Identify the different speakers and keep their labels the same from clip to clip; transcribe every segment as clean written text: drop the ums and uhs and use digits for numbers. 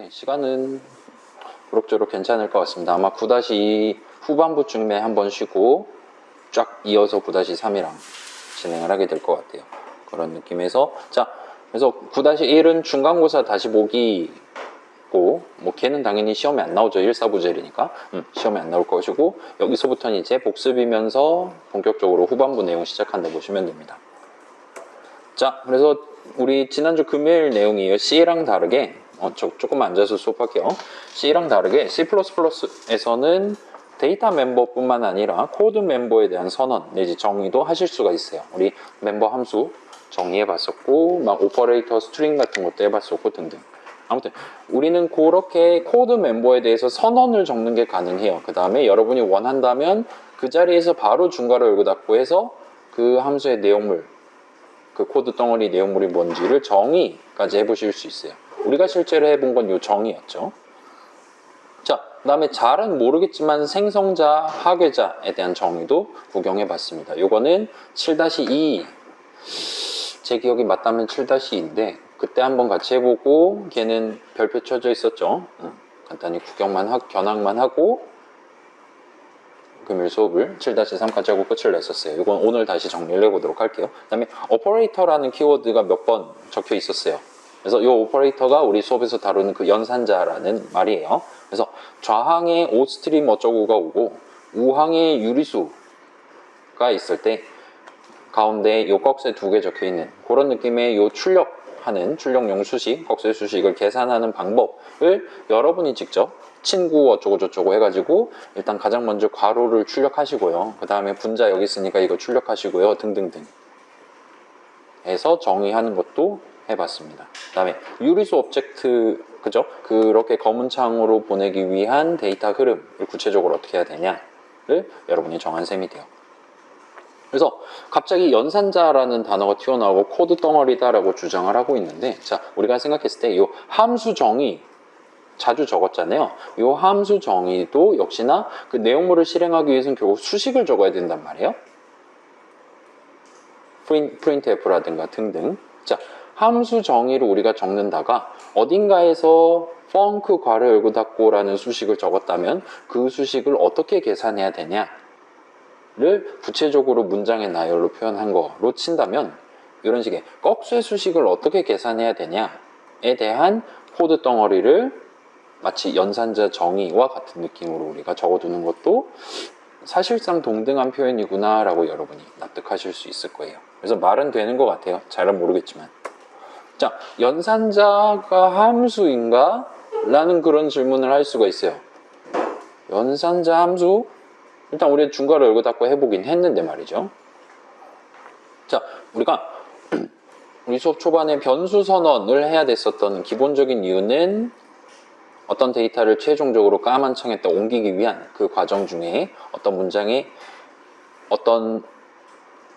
Speaker 1: 네, 시간은 그럭저럭 괜찮을 것 같습니다. 아마 9-2 후반부쯤에 한번 쉬고 쫙 이어서 9-3이랑 진행을 하게 될 것 같아요. 그런 느낌에서 자, 그래서 9-1은 중간고사 다시 보기고 뭐 걔는 당연히 시험에 안 나오죠. 1사부젤이니까 시험에 안 나올 것이고 여기서부터는 이제 복습이면서 본격적으로 후반부 내용 시작한다 보시면 됩니다. 자, 그래서 우리 지난주 금요일 내용이에요. C랑 다르게 조금만 앉아서 수업할게요. C랑 다르게 C++에서는 데이터 멤버뿐만 아니라 코드 멤버에 대한 선언 내지 정의도 하실 수가 있어요. 우리 멤버 함수 정의해 봤었고 막 오퍼레이터 스트링 같은 것도 해봤었고 등등. 아무튼 우리는 그렇게 코드 멤버에 대해서 선언을 적는 게 가능해요. 그 다음에 여러분이 원한다면 그 자리에서 바로 중괄호 열고 닫고 해서 그 함수의 내용물, 그 코드 덩어리 내용물이 뭔지를 정의까지 해보실 수 있어요. 우리가 실제로 해본 건 이 정의였죠. 자, 그 다음에 잘은 모르겠지만 생성자, 하괴자에 대한 정의도 구경해 봤습니다. 이거는 7-2, 제 기억이 맞다면 7-2인데 그때 한번 같이 해보고 걔는 별표 쳐져 있었죠. 간단히 견학만 하고 금요일 수업을 7-3까지 하고 끝을 냈었어요. 이건 오늘 다시 정리를 해보도록 할게요. 그 다음에 오퍼레이터라는 키워드가 몇 번 적혀 있었어요. 그래서 이 오퍼레이터가 우리 수업에서 다루는 그 연산자라는 말이에요. 그래서 좌항에 오스트림 어쩌고가 오고 우항에 유리수가 있을 때 가운데 이 꺽쇠 2개 적혀 있는 그런 느낌의 이 출력용 수식, 꺽쇠 수식을 계산하는 방법을 여러분이 직접 친구 어쩌고 저쩌고 해가지고 일단 가장 먼저 괄호를 출력하시고요. 그 다음에 분자 여기 있으니까 이거 출력하시고요. 등등등 해서 정의하는 것도 해봤습니다. 그 다음에 유리수 오브젝트, 그죠? 그렇게 검은 창으로 보내기 위한 데이터 흐름을 구체적으로 어떻게 해야 되냐를 여러분이 정한 셈이 돼요. 그래서 갑자기 연산자라는 단어가 튀어나오고 코드 덩어리다라고 주장을 하고 있는데, 자, 우리가 생각했을 때 이 함수 정의 자주 적었잖아요. 이 함수 정의도 역시나 그 내용물을 실행하기 위해서는 결국 수식을 적어야 된단 말이에요. printf라든가 등등. 자, 함수 정의를 우리가 적는다가 어딘가에서 펑크 괄호 열고 닫고라는 수식을 적었다면 그 수식을 어떻게 계산해야 되냐를 구체적으로 문장의 나열로 표현한 거로 친다면 이런 식의 꺽쇠 수식을 어떻게 계산해야 되냐에 대한 코드 덩어리를 마치 연산자 정의와 같은 느낌으로 우리가 적어두는 것도 사실상 동등한 표현이구나 라고 여러분이 납득하실 수 있을 거예요. 그래서 말은 되는 것 같아요. 잘은 모르겠지만. 자, 연산자가 함수인가? 라는 그런 질문을 할 수가 있어요. 연산자 함수? 일단 우리 중괄호 열고 닫고 해보긴 했는데 말이죠. 자, 우리가 우리 수업 초반에 변수 선언을 해야 됐었던 기본적인 이유는 어떤 데이터를 최종적으로 까만 창에다 옮기기 위한 그 과정 중에 어떤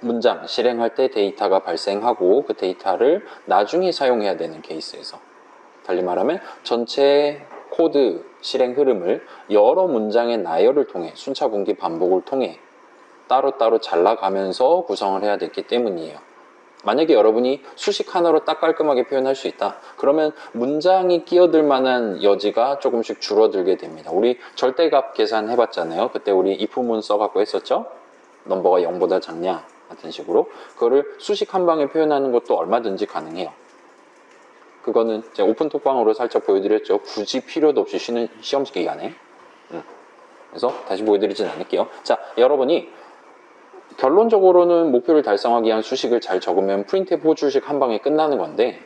Speaker 1: 문장 실행할 때 데이터가 발생하고 그 데이터를 나중에 사용해야 되는 케이스에서, 달리 말하면 전체 코드 실행 흐름을 여러 문장의 나열을 통해 순차 분기 반복을 통해 따로따로 잘라가면서 구성을 해야 됐기 때문이에요. 만약에 여러분이 수식 하나로 딱 깔끔하게 표현할 수 있다, 그러면 문장이 끼어들 만한 여지가 조금씩 줄어들게 됩니다. 우리 절대값 계산 해봤잖아요. 그때 우리 if문 써갖고 했었죠. 넘버가 0보다 작냐 같은 식으로 그거를 수식 한 방에 표현하는 것도 얼마든지 가능해요. 그거는 제가 오픈톡방으로 살짝 보여드렸죠. 굳이 필요도 없이 쉬는 시험 기간에. 그래서 다시 보여드리진 않을게요. 자, 여러분이 결론적으로는 목표를 달성하기 위한 수식을 잘 적으면 프린트f 호출식 한 방에 끝나는 건데,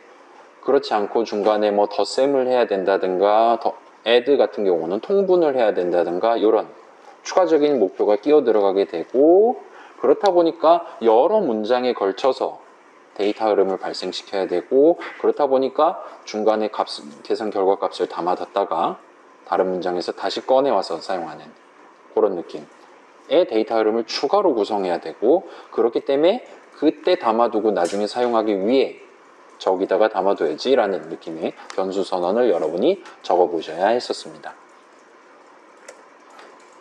Speaker 1: 그렇지 않고 중간에 뭐 덧셈을 해야 된다든가 add 같은 경우는 통분을 해야 된다든가 이런 추가적인 목표가 끼어 들어가게 되고, 그렇다 보니까 여러 문장에 걸쳐서 데이터 흐름을 발생시켜야 되고, 그렇다 보니까 중간에 계산 결과 값을 담아뒀다가 다른 문장에서 다시 꺼내와서 사용하는 그런 느낌의 데이터 흐름을 추가로 구성해야 되고, 그렇기 때문에 그때 담아두고 나중에 사용하기 위해 저기다가 담아둬야지 라는 느낌의 변수 선언을 여러분이 적어보셔야 했었습니다.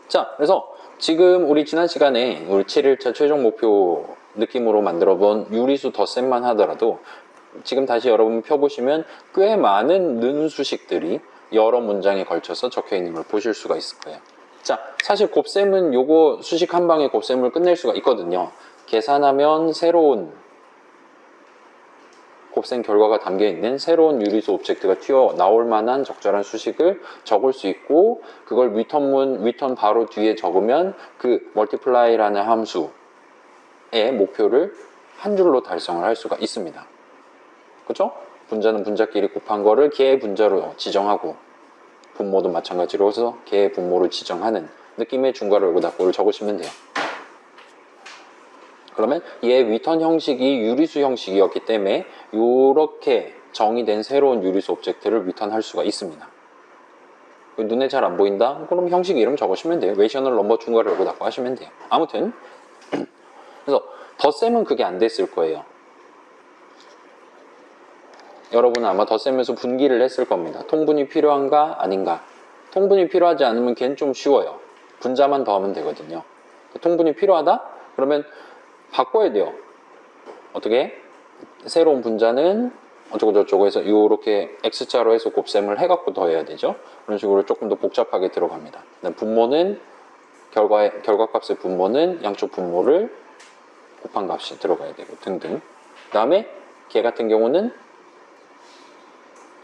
Speaker 1: 자, 그래서 지금 우리 지난 시간에 우리 7일차 최종 목표 느낌으로 만들어본 유리수 덧셈만 하더라도 지금 다시 여러분 펴보시면 꽤 많은 는 수식들이 여러 문장에 걸쳐서 적혀 있는 걸 보실 수가 있을 거예요. 자, 사실 곱셈은 요거 수식 한 방에 곱셈을 끝낼 수가 있거든요. 계산하면 새로운 곱셈 결과가 담겨있는 새로운 유리수 오브젝트가 튀어나올 만한 적절한 수식을 적을 수 있고, 그걸 리턴 바로 뒤에 적으면 그 multiply라는 함수의 목표를 한 줄로 달성을 할 수가 있습니다. 그렇죠? 분자는 분자끼리 곱한 거를 개의 분자로 지정하고, 분모도 마찬가지로 해서 개의 분모를 지정하는 느낌의 중괄호 열고 닫고를 적으시면 돼요. 그러면 얘 리턴 형식이 유리수 형식이었기 때문에 이렇게 정의된 새로운 유리수 오브젝트를 리턴할 수가 있습니다. 눈에 잘 안 보인다? 그럼 형식 이름 적으시면 돼요. 레이셔널 넘버 중괄호 열고 닫고 하시면 돼요. 아무튼 그래서 덧셈은 그게 안 됐을 거예요. 여러분은 아마 덧셈에서 분기를 했을 겁니다. 통분이 필요한가 아닌가. 통분이 필요하지 않으면 걔는 좀 쉬워요. 분자만 더하면 되거든요. 통분이 필요하다? 그러면 바꿔야 돼요. 어떻게? 새로운 분자는 어쩌고저쩌고 해서 이렇게 X자로 해서 곱셈을 해갖고 더해야 되죠. 그런 식으로 조금 더 복잡하게 들어갑니다. 분모는 결과값의 분모는 양쪽 분모를 곱한 값이 들어가야 되고 등등. 그 다음에 걔 같은 경우는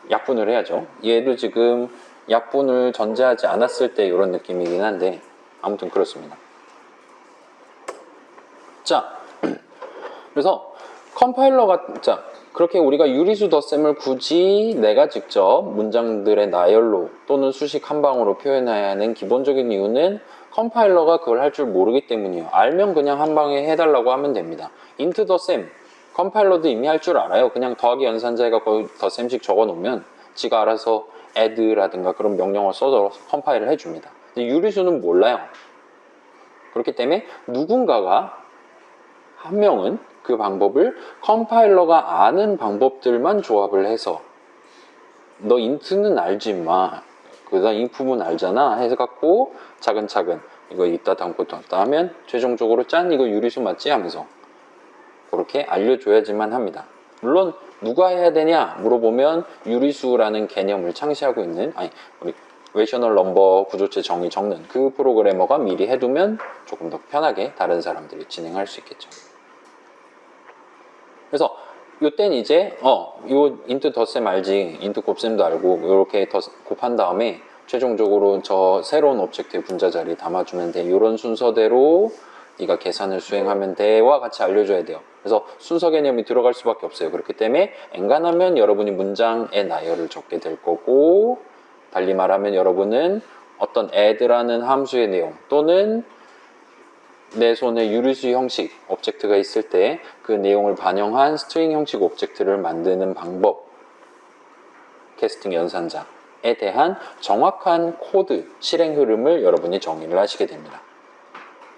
Speaker 1: 약분을 해야죠. 얘도 지금 약분을 전제하지 않았을 때 이런 느낌이긴 한데 아무튼 그렇습니다. 자, 그래서 컴파일러가 자 그렇게 우리가 유리수 덧셈을 굳이 내가 직접 문장들의 나열로 또는 수식 한 방으로 표현해야 하는 기본적인 이유는 컴파일러가 그걸 할 줄 모르기 때문이에요. 알면 그냥 한 방에 해달라고 하면 됩니다. int 덧셈 컴파일러도 이미 할 줄 알아요. 그냥 더하기 연산자에가 거의 덧셈식 적어놓으면 지가 알아서 add라든가 그런 명령어를 써서 컴파일을 해줍니다. 근데 유리수는 몰라요. 그렇기 때문에 누군가가 한 명은 그 방법을 컴파일러가 아는 방법들만 조합을 해서 너 int는 알지 마. 그다음 if는 알잖아. 해서 갖고 차근차근 이거 이따 담고 뒀다 하면 최종적으로 짠 이거 유리수 맞지? 하면서 그렇게 알려줘야지만 합니다. 물론 누가 해야 되냐 물어보면 유리수라는 개념을 창시하고 있는 우리 레이셔널 넘버 구조체 정의 적는 그 프로그래머가 미리 해두면 조금 더 편하게 다른 사람들이 진행할 수 있겠죠. 그래서 요땐 이제 요 int 덧셈 알지, int 곱셈도 알고 이렇게 곱한 다음에 최종적으로 저 새로운 오브젝트의 분자 자리에 담아주면 돼. 이런 순서대로 네가 계산을 수행하면 돼와 같이 알려줘야 돼요. 그래서 순서 개념이 들어갈 수밖에 없어요. 그렇기 때문에 엔간하면 여러분이 문장의 나열을 적게 될 거고, 달리 말하면 여러분은 어떤 add라는 함수의 내용 또는 내 손에 유리수 형식 오브젝트가 있을 때 그 내용을 반영한 스트링 형식 오브젝트를 만드는 방법, 캐스팅 연산자에 대한 정확한 코드 실행 흐름을 여러분이 정의를 하시게 됩니다.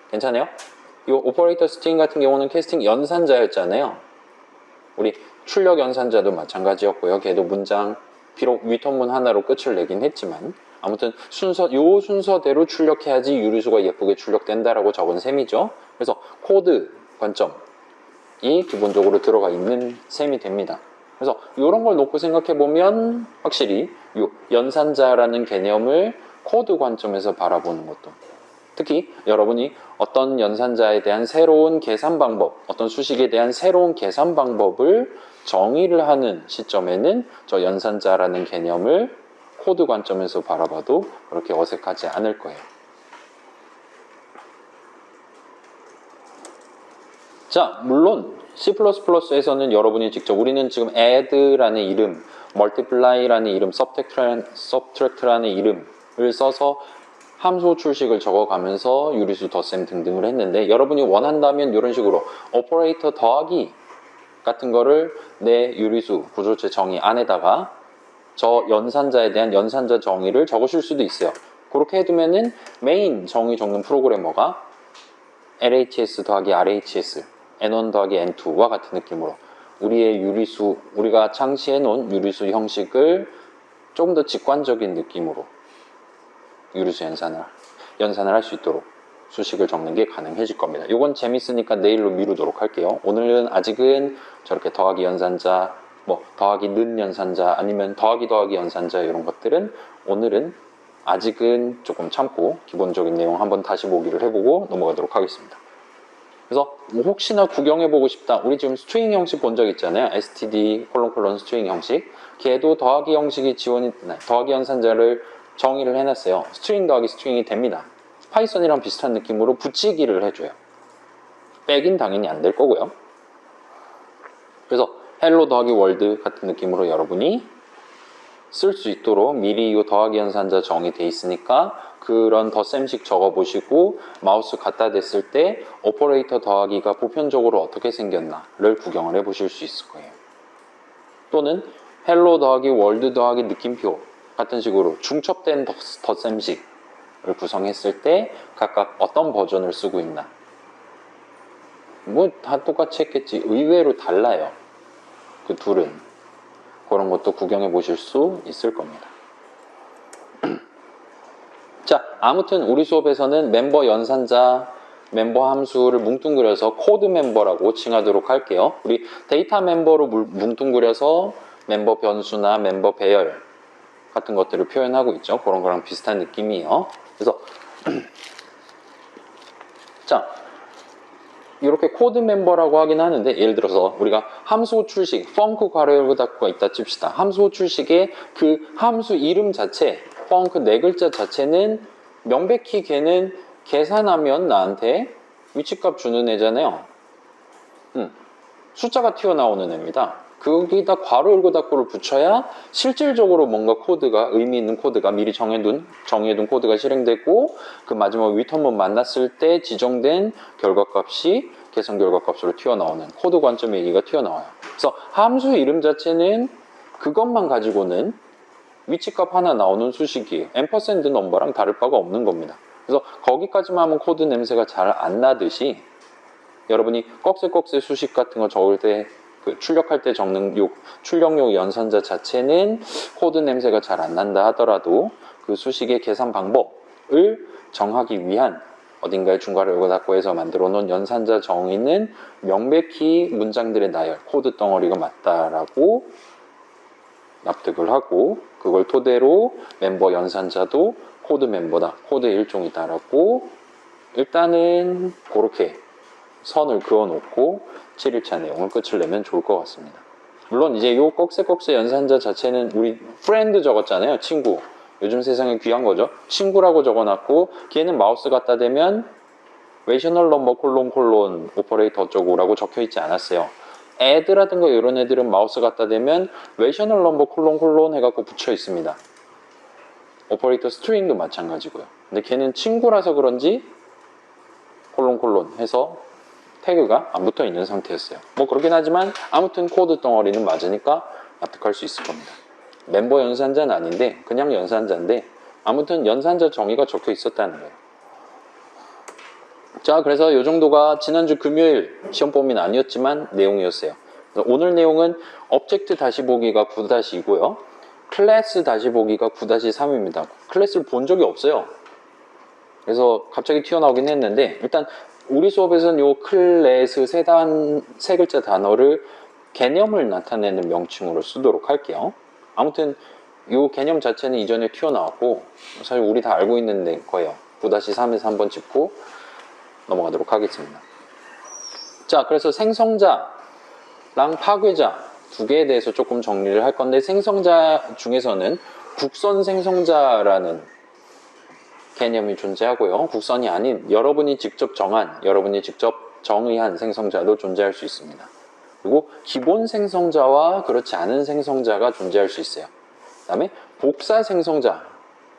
Speaker 1: 괜찮아요? 이 오퍼레이터 스트링 같은 경우는 캐스팅 연산자였잖아요. 우리 출력 연산자도 마찬가지였고요. 걔도 문장 비록 위턴문 하나로 끝을 내긴 했지만 아무튼 요 순서대로 출력해야지 유리수가 예쁘게 출력된다라고 적은 셈이죠. 그래서 코드 관점이 기본적으로 들어가 있는 셈이 됩니다. 그래서 이런 걸 놓고 생각해 보면 확실히 요 연산자라는 개념을 코드 관점에서 바라보는 것도, 특히 여러분이 어떤 연산자에 대한 새로운 계산 방법, 어떤 수식에 대한 새로운 계산 방법을 정의를 하는 시점에는 저 연산자라는 개념을 코드 관점에서 바라봐도 그렇게 어색하지 않을 거예요. 자, 물론 C++에서는 여러분이 직접 우리는 지금 add라는 이름, multiply라는 이름, subtract라는 이름을 써서 함수 출식을 적어가면서 유리수 덧셈 등등을 했는데, 여러분이 원한다면 이런 식으로 오퍼레이터 더하기 같은 거를 내 유리수 구조체 정의 안에다가 저 연산자에 대한 연산자 정의를 적으실 수도 있어요. 그렇게 해두면은 메인 정의 적는 프로그래머가 LHS 더하기 RHS, N1 더하기 N2와 같은 느낌으로 우리의 유리수, 우리가 창시해 놓은 유리수 형식을 조금 더 직관적인 느낌으로 유리수 연산을 할 수 있도록 수식을 적는 게 가능해질 겁니다. 이건 재밌으니까 내일로 미루도록 할게요. 오늘은 아직은 저렇게 더하기 연산자, 뭐 더하기 는 연산자 아니면 더하기 더하기 연산자 이런 것들은 오늘은 아직은 조금 참고 기본적인 내용 한번 다시 보기를 해보고 넘어가도록 하겠습니다. 그래서 뭐 혹시나 구경해보고 싶다. 우리 지금 스트링 형식 본 적 있잖아요. std 콜론 스트링 형식. 걔도 더하기 형식이 더하기 연산자를 정의를 해놨어요. 스트링 더하기 스트링이 됩니다. 파이썬이랑 비슷한 느낌으로 붙이기를 해줘요. 빼긴 당연히 안 될 거고요. 그래서 헬로 더하기 월드 같은 느낌으로 여러분이 쓸 수 있도록 미리 이 더하기 연산자 정의돼 있으니까 그런 덧셈식 적어보시고 마우스 갖다 댔을 때 오퍼레이터 더하기가 보편적으로 어떻게 생겼나를 구경을 해보실 수 있을 거예요. 또는 헬로 더하기 월드 더하기 느낌표 같은 식으로 중첩된 덧셈식을 구성했을 때 각각 어떤 버전을 쓰고 있나, 뭐 다 똑같이 했겠지. 의외로 달라요. 그 둘은. 그런 것도 구경해 보실 수 있을 겁니다. 자, 아무튼 우리 수업에서는 멤버 연산자, 멤버 함수를 뭉뚱그려서 코드 멤버라고 칭하도록 할게요. 우리 데이터 멤버로 뭉뚱그려서 멤버 변수나 멤버 배열 같은 것들을 표현하고 있죠. 그런 거랑 비슷한 느낌이에요. 그래서 자, 이렇게 코드 멤버라고 하긴 하는데, 예를 들어서 우리가 함수 호출식 펑크 괄호 열고 닫고가 있다 칩시다. 함수 호출식의 그 함수 이름 자체, 펑크 네 글자 자체는 명백히 걔는 계산하면 나한테 위치값 주는 애잖아요. 숫자가 튀어나오는 애입니다. 거기다 괄호 열고 닫고를 붙여야 실질적으로 뭔가 코드가, 의미 있는 코드가 미리 정해둔 코드가 실행되고, 그 마지막 리턴문 만났을 때 지정된 결과값이 계산 결과값으로 튀어나오는 코드 관점의 얘기가 튀어나와요. 그래서 함수 이름 자체는 그것만 가지고는 위치값 하나 나오는 수식이 앰퍼샌드 넘버랑 다를 바가 없는 겁니다. 그래서 거기까지만 하면 코드 냄새가 잘 안 나듯이, 여러분이 꺽쇠꺽쇠 수식 같은 거 적을 때, 그 출력할 때 적는 출력용 연산자 자체는 코드 냄새가 잘 안 난다 하더라도 그 수식의 계산 방법을 정하기 위한 어딘가에 중괄호 열고 닫고 해서 만들어 놓은 연산자 정의는 명백히 문장들의 나열, 코드 덩어리가 맞다라고 납득을 하고, 그걸 토대로 멤버 연산자도 코드 멤버다, 코드의 일종이다라고 일단은 그렇게 선을 그어놓고 7일차 내용을 끝을 내면 좋을 것 같습니다. 물론 이제 요 꺽쇠꺽쇠 연산자 자체는 우리 프렌드 적었잖아요. 친구. 요즘 세상에 귀한 거죠. 친구라고 적어놨고, 걔는 마우스 갖다 대면 레이셔널 넘버 콜론 오퍼레이터 어쩌고라고 적혀있지 않았어요. 애드라든가 이런 애들은 마우스 갖다 대면 레이셔널 넘버 콜론 해갖고 붙여 있습니다. 오퍼레이터 스트링도 마찬가지고요. 근데 걔는 친구라서 그런지 콜론 해서 태그가 안 붙어 있는 상태였어요. 뭐 그렇긴 하지만 아무튼 코드 덩어리는 맞으니까 납득할 수 있을 겁니다. 멤버 연산자는 아닌데 그냥 연산자인데 아무튼 연산자 정의가 적혀 있었다는 거예요. 자, 그래서 이 정도가 지난주 금요일 시험 범위는 아니었지만 내용이었어요. 오늘 내용은 object 다시 보기가 9-2고요. 클래스 다시 보기가 9-3입니다. 클래스를 본 적이 없어요. 그래서 갑자기 튀어나오긴 했는데, 일단 우리 수업에서는 요 클래스 세 글자 단어를 개념을 나타내는 명칭으로 쓰도록 할게요. 아무튼 요 개념 자체는 이전에 튀어나왔고 사실 우리 다 알고 있는 거예요. 9-3에서 한번 짚고 넘어가도록 하겠습니다. 자, 그래서 생성자랑 파괴자 두 개에 대해서 조금 정리를 할 건데, 생성자 중에서는 국선 생성자라는 개념이 존재하고요. 국선이 아닌 여러분이 직접 정의한 생성자도 존재할 수 있습니다. 그리고 기본 생성자와 그렇지 않은 생성자가 존재할 수 있어요. 그 다음에 복사 생성자,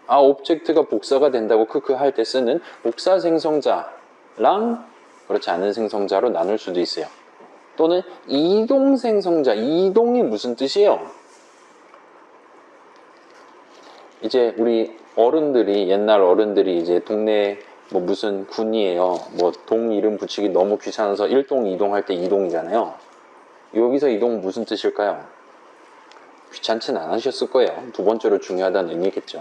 Speaker 1: 오브젝트가 복사가 된다고 크크 할 때 쓰는 복사 생성자랑 그렇지 않은 생성자로 나눌 수도 있어요. 또는 이동 생성자, 이동이 무슨 뜻이에요? 이제 우리 옛날 어른들이 이제 동네 뭐 무슨 군이에요, 뭐 동 이름 붙이기 너무 귀찮아서 1동 2동 할 때 이동이잖아요. 여기서 이동 무슨 뜻일까요? 귀찮진 않으셨을 거예요. 두 번째로 중요하다는 의미겠죠.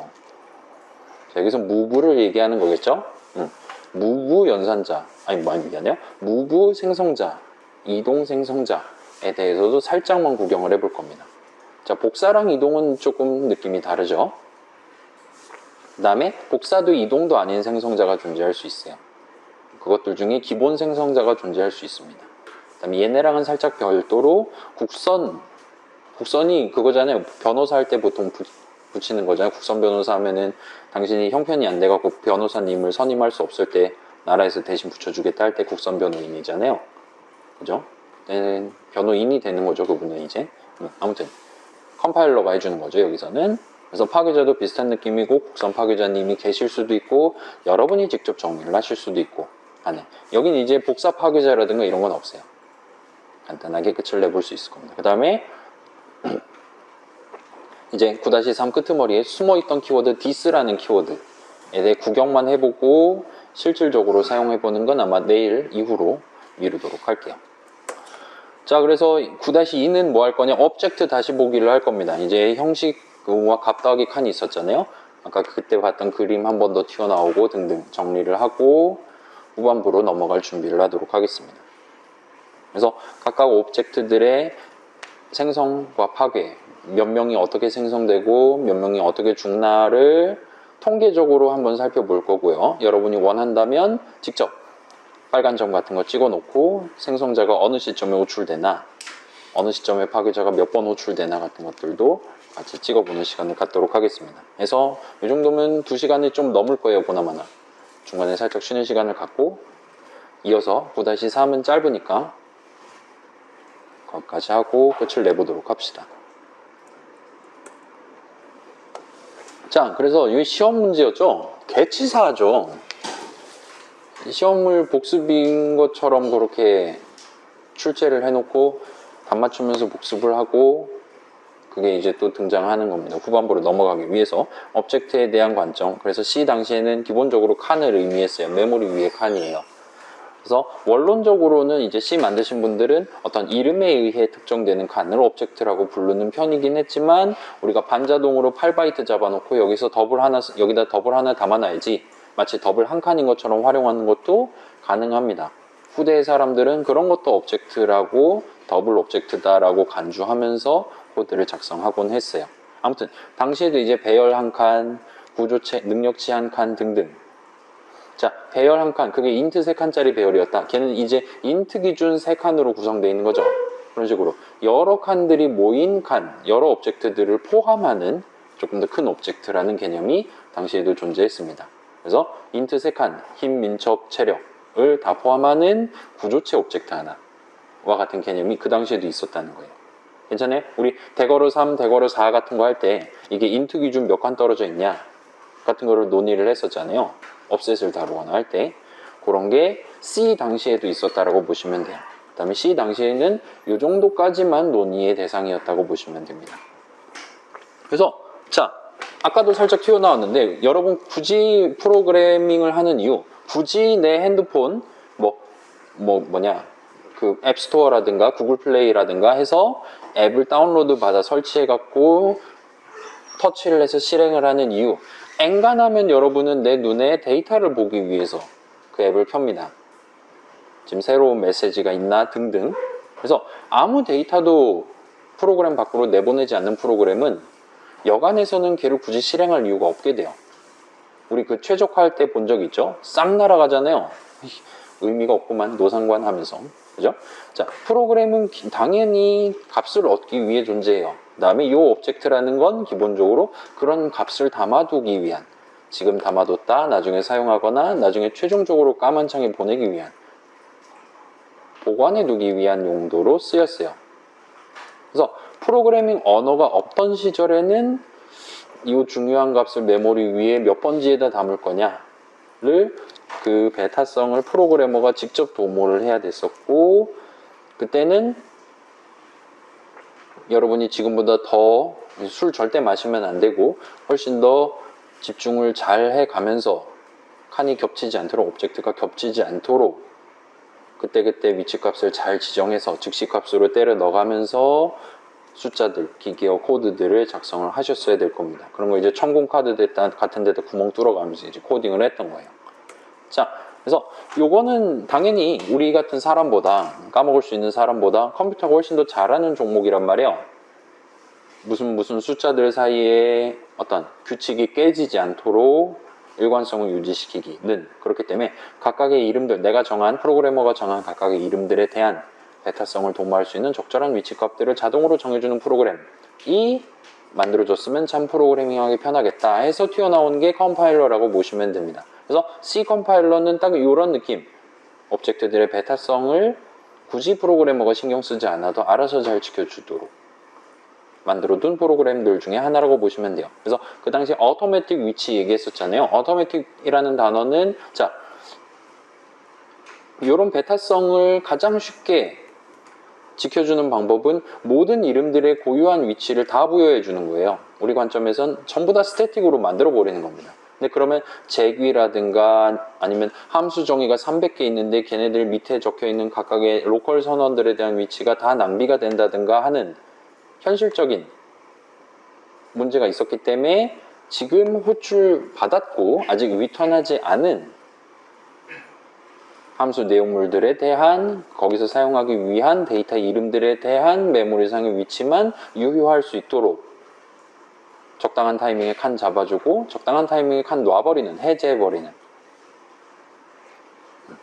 Speaker 1: 자, 여기서 무브를 얘기하는 거겠죠. 무브 연산자, 무브 생성자, 이동 생성자, 대해서도 살짝만 구경을 해볼 겁니다. 자, 복사랑 이동은 조금 느낌이 다르죠. 그 다음에 복사도 이동도 아닌 생성자가 존재할 수 있어요. 그것들 중에 기본 생성자가 존재할 수 있습니다. 그 다음에 얘네랑은 살짝 별도로 국선이 그거잖아요. 변호사 할 때 보통 붙이는 거잖아요. 국선 변호사 하면은 당신이 형편이 안 돼갖고 변호사님을 선임할 수 없을 때 나라에서 대신 붙여주겠다 할 때 국선 변호인이잖아요. 그죠? 변호인이 되는 거죠. 그분은 이제. 아무튼 컴파일러가 해주는 거죠. 여기서는. 그래서 파괴자도 비슷한 느낌이고 국선 파괴자님이 계실 수도 있고 여러분이 직접 정리를 하실 수도 있고 하는. 여긴 이제 복사 파괴자라든가 이런 건 없어요. 간단하게 끝을 내볼 수 있을 겁니다. 그 다음에 이제 9-3 끄트머리에 숨어있던 키워드 this라는 키워드에 대해 구경만 해보고 실질적으로 사용해보는 건 아마 내일 이후로 미루도록 할게요. 자, 그래서 9-2는 뭐 할 거냐? 오브젝트 다시 보기를 할 겁니다. 이제 형식과 값 더하기 칸이 있었잖아요. 아까 그때 봤던 그림 한 번 더 튀어나오고 등등 정리를 하고 후반부로 넘어갈 준비를 하도록 하겠습니다. 그래서 각각 오브젝트들의 생성과 파괴, 몇 명이 어떻게 생성되고 몇 명이 어떻게 죽나를 통계적으로 한번 살펴볼 거고요. 여러분이 원한다면 직접 빨간 점 같은 거 찍어 놓고 생성자가 어느 시점에 호출되나, 어느 시점에 파괴자가 몇 번 호출되나 같은 것들도 같이 찍어보는 시간을 갖도록 하겠습니다. 그래서 이 정도면 2시간이 좀 넘을 거예요. 보나마나 중간에 살짝 쉬는 시간을 갖고 이어서 9-3은 짧으니까 거기까지 하고 끝을 내보도록 합시다. 자, 그래서 이 시험 문제였죠. 개치사하죠. 시험을 복습인 것처럼 그렇게 출제를 해놓고 답 맞추면서 복습을 하고 그게 이제 또 등장하는 겁니다. 후반부로 넘어가기 위해서 오브젝트에 대한 관점. 그래서 C 당시에는 기본적으로 칸을 의미했어요. 메모리 위에 칸이에요. 그래서 원론적으로는 이제 C 만드신 분들은 어떤 이름에 의해 특정되는 칸을 오브젝트라고 부르는 편이긴 했지만 우리가 반자동으로 8바이트 잡아놓고 여기다 더블 하나 담아놔야지 마치 더블 한 칸인 것처럼 활용하는 것도 가능합니다. 후대의 사람들은 그런 것도 오브젝트라고 더블 오브젝트다라고 간주하면서 코드를 작성하곤 했어요. 아무튼 당시에도 이제 배열 한 칸, 구조체, 능력치 한 칸 등등. 자, 배열 한 칸, 그게 인트 3칸짜리 배열이었다. 걔는 이제 인트 기준 3칸으로 구성되어 있는 거죠. 그런 식으로 여러 칸들이 모인 칸, 여러 오브젝트들을 포함하는 조금 더 큰 오브젝트라는 개념이 당시에도 존재했습니다. 그래서 인트 3칸, 힘, 민첩, 체력을 다 포함하는 구조체 오브젝트 하나와 같은 개념이 그 당시에도 있었다는 거예요. 괜찮아요? 우리 대괄호 3, 대괄호 4 같은 거 할 때 이게 인트 기준 몇 칸 떨어져 있냐 같은 거를 논의를 했었잖아요. 업셋을 다루거나 할 때 그런 게 C 당시에도 있었다라고 보시면 돼요. 그 다음에 C 당시에는 이 정도까지만 논의의 대상이었다고 보시면 됩니다. 그래서 자, 아까도 살짝 튀어나왔는데 여러분 굳이 프로그래밍을 하는 이유, 굳이 내 핸드폰 그 앱스토어라든가 구글 플레이라든가 해서 앱을 다운로드 받아 설치해 갖고 터치를 해서 실행을 하는 이유, 엔간하면 여러분은 내 눈에 데이터를 보기 위해서 그 앱을 켭니다. 지금 새로운 메시지가 있나 등등. 그래서 아무 데이터도 프로그램 밖으로 내보내지 않는 프로그램은 여간에서는 걔를 굳이 실행할 이유가 없게 돼요. 우리 그 최적화할 때 본 적 있죠? 싹 날아가잖아요. 의미가 없구만, 노상관 하면서. 그죠? 자, 프로그램은 당연히 값을 얻기 위해 존재해요. 그 다음에 이 오브젝트라는 건 기본적으로 그런 값을 담아두기 위한, 지금 담아뒀다 나중에 사용하거나 나중에 최종적으로 까만 창에 보내기 위한, 보관해두기 위한 용도로 쓰였어요. 그래서 프로그래밍 언어가 없던 시절에는 이 중요한 값을 메모리 위에 몇 번지에다 담을 거냐를 그 배타성을 프로그래머가 직접 도모를 해야 됐었고, 그때는 여러분이 지금보다 더 술 절대 마시면 안 되고 훨씬 더 집중을 잘 해가면서 칸이 겹치지 않도록, 오브젝트가 겹치지 않도록 그때그때 위치값을 잘 지정해서 즉시값으로 때려 넣어가면서 숫자들, 기계어 코드들을 작성을 하셨어야 될 겁니다. 그런 거 이제 첨공 카드 같은 데다 구멍 뚫어가면서 이제 코딩을 했던 거예요. 자, 그래서 요거는 당연히 우리 같은 사람보다, 까먹을 수 있는 사람보다 컴퓨터가 훨씬 더 잘하는 종목이란 말이에요. 무슨 숫자들 사이에 어떤 규칙이 깨지지 않도록 일관성을 유지시키기는, 그렇기 때문에 각각의 이름들, 내가 정한, 프로그래머가 정한 각각의 이름들에 대한 베타성을 도모할 수 있는 적절한 위치값들을 자동으로 정해주는 프로그램이 만들어졌으면 참 프로그래밍하기 편하겠다 해서 튀어나온 게 컴파일러라고 보시면 됩니다. 그래서 C 컴파일러는 딱 이런 느낌, 오브젝트들의 베타성을 굳이 프로그래머가 신경 쓰지 않아도 알아서 잘 지켜주도록 만들어둔 프로그램들 중에 하나라고 보시면 돼요. 그래서 그 당시에 automatic 위치 얘기했었잖아요. automatic이라는 단어는, 자, 이런 베타성을 가장 쉽게 지켜주는 방법은 모든 이름들의 고유한 위치를 다 부여해 주는 거예요. 우리 관점에선 전부 다 스태틱으로 만들어 버리는 겁니다. 근데 그러면 제귀라든가 아니면 함수 정의가 300개 있는데 걔네들 밑에 적혀 있는 각각의 로컬 선언들에 대한 위치가 다 낭비가 된다든가 하는 현실적인 문제가 있었기 때문에 지금 호출 받았고 아직 리턴하지 않은 함수 내용물들에 대한, 거기서 사용하기 위한 데이터 이름들에 대한 메모리상의 위치만 유효할 수 있도록 적당한 타이밍에 칸 잡아주고 적당한 타이밍에 칸 놔버리는, 해제해버리는,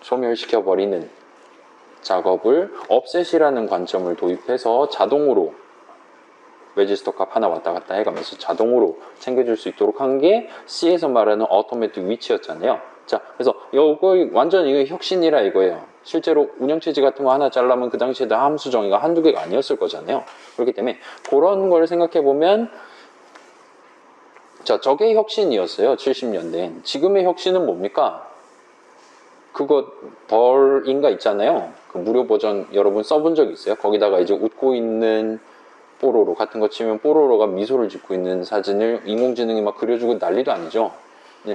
Speaker 1: 소멸시켜버리는 작업을 업셋이라는 관점을 도입해서 자동으로 레지스터 값 하나 왔다 갔다 해가면서 자동으로 챙겨줄 수 있도록 한 게 C에서 말하는 오토매틱 위치였잖아요. 자, 그래서 이거 완전 이거 혁신이라 이거예요. 실제로 운영체제 같은 거 하나 짜려면 그 당시에 다 함수 정의가 한두 개가 아니었을 거잖아요. 그렇기 때문에 그런 걸 생각해 보면, 자, 저게 혁신이었어요. 70년대엔. 지금의 혁신은 뭡니까? 그거 덜인가 있잖아요. 그 무료 버전 여러분 써본 적 있어요? 거기다가 이제 웃고 있는 뽀로로 같은 거 치면 뽀로로가 미소를 짓고 있는 사진을 인공지능이 막 그려주고 난리도 아니죠.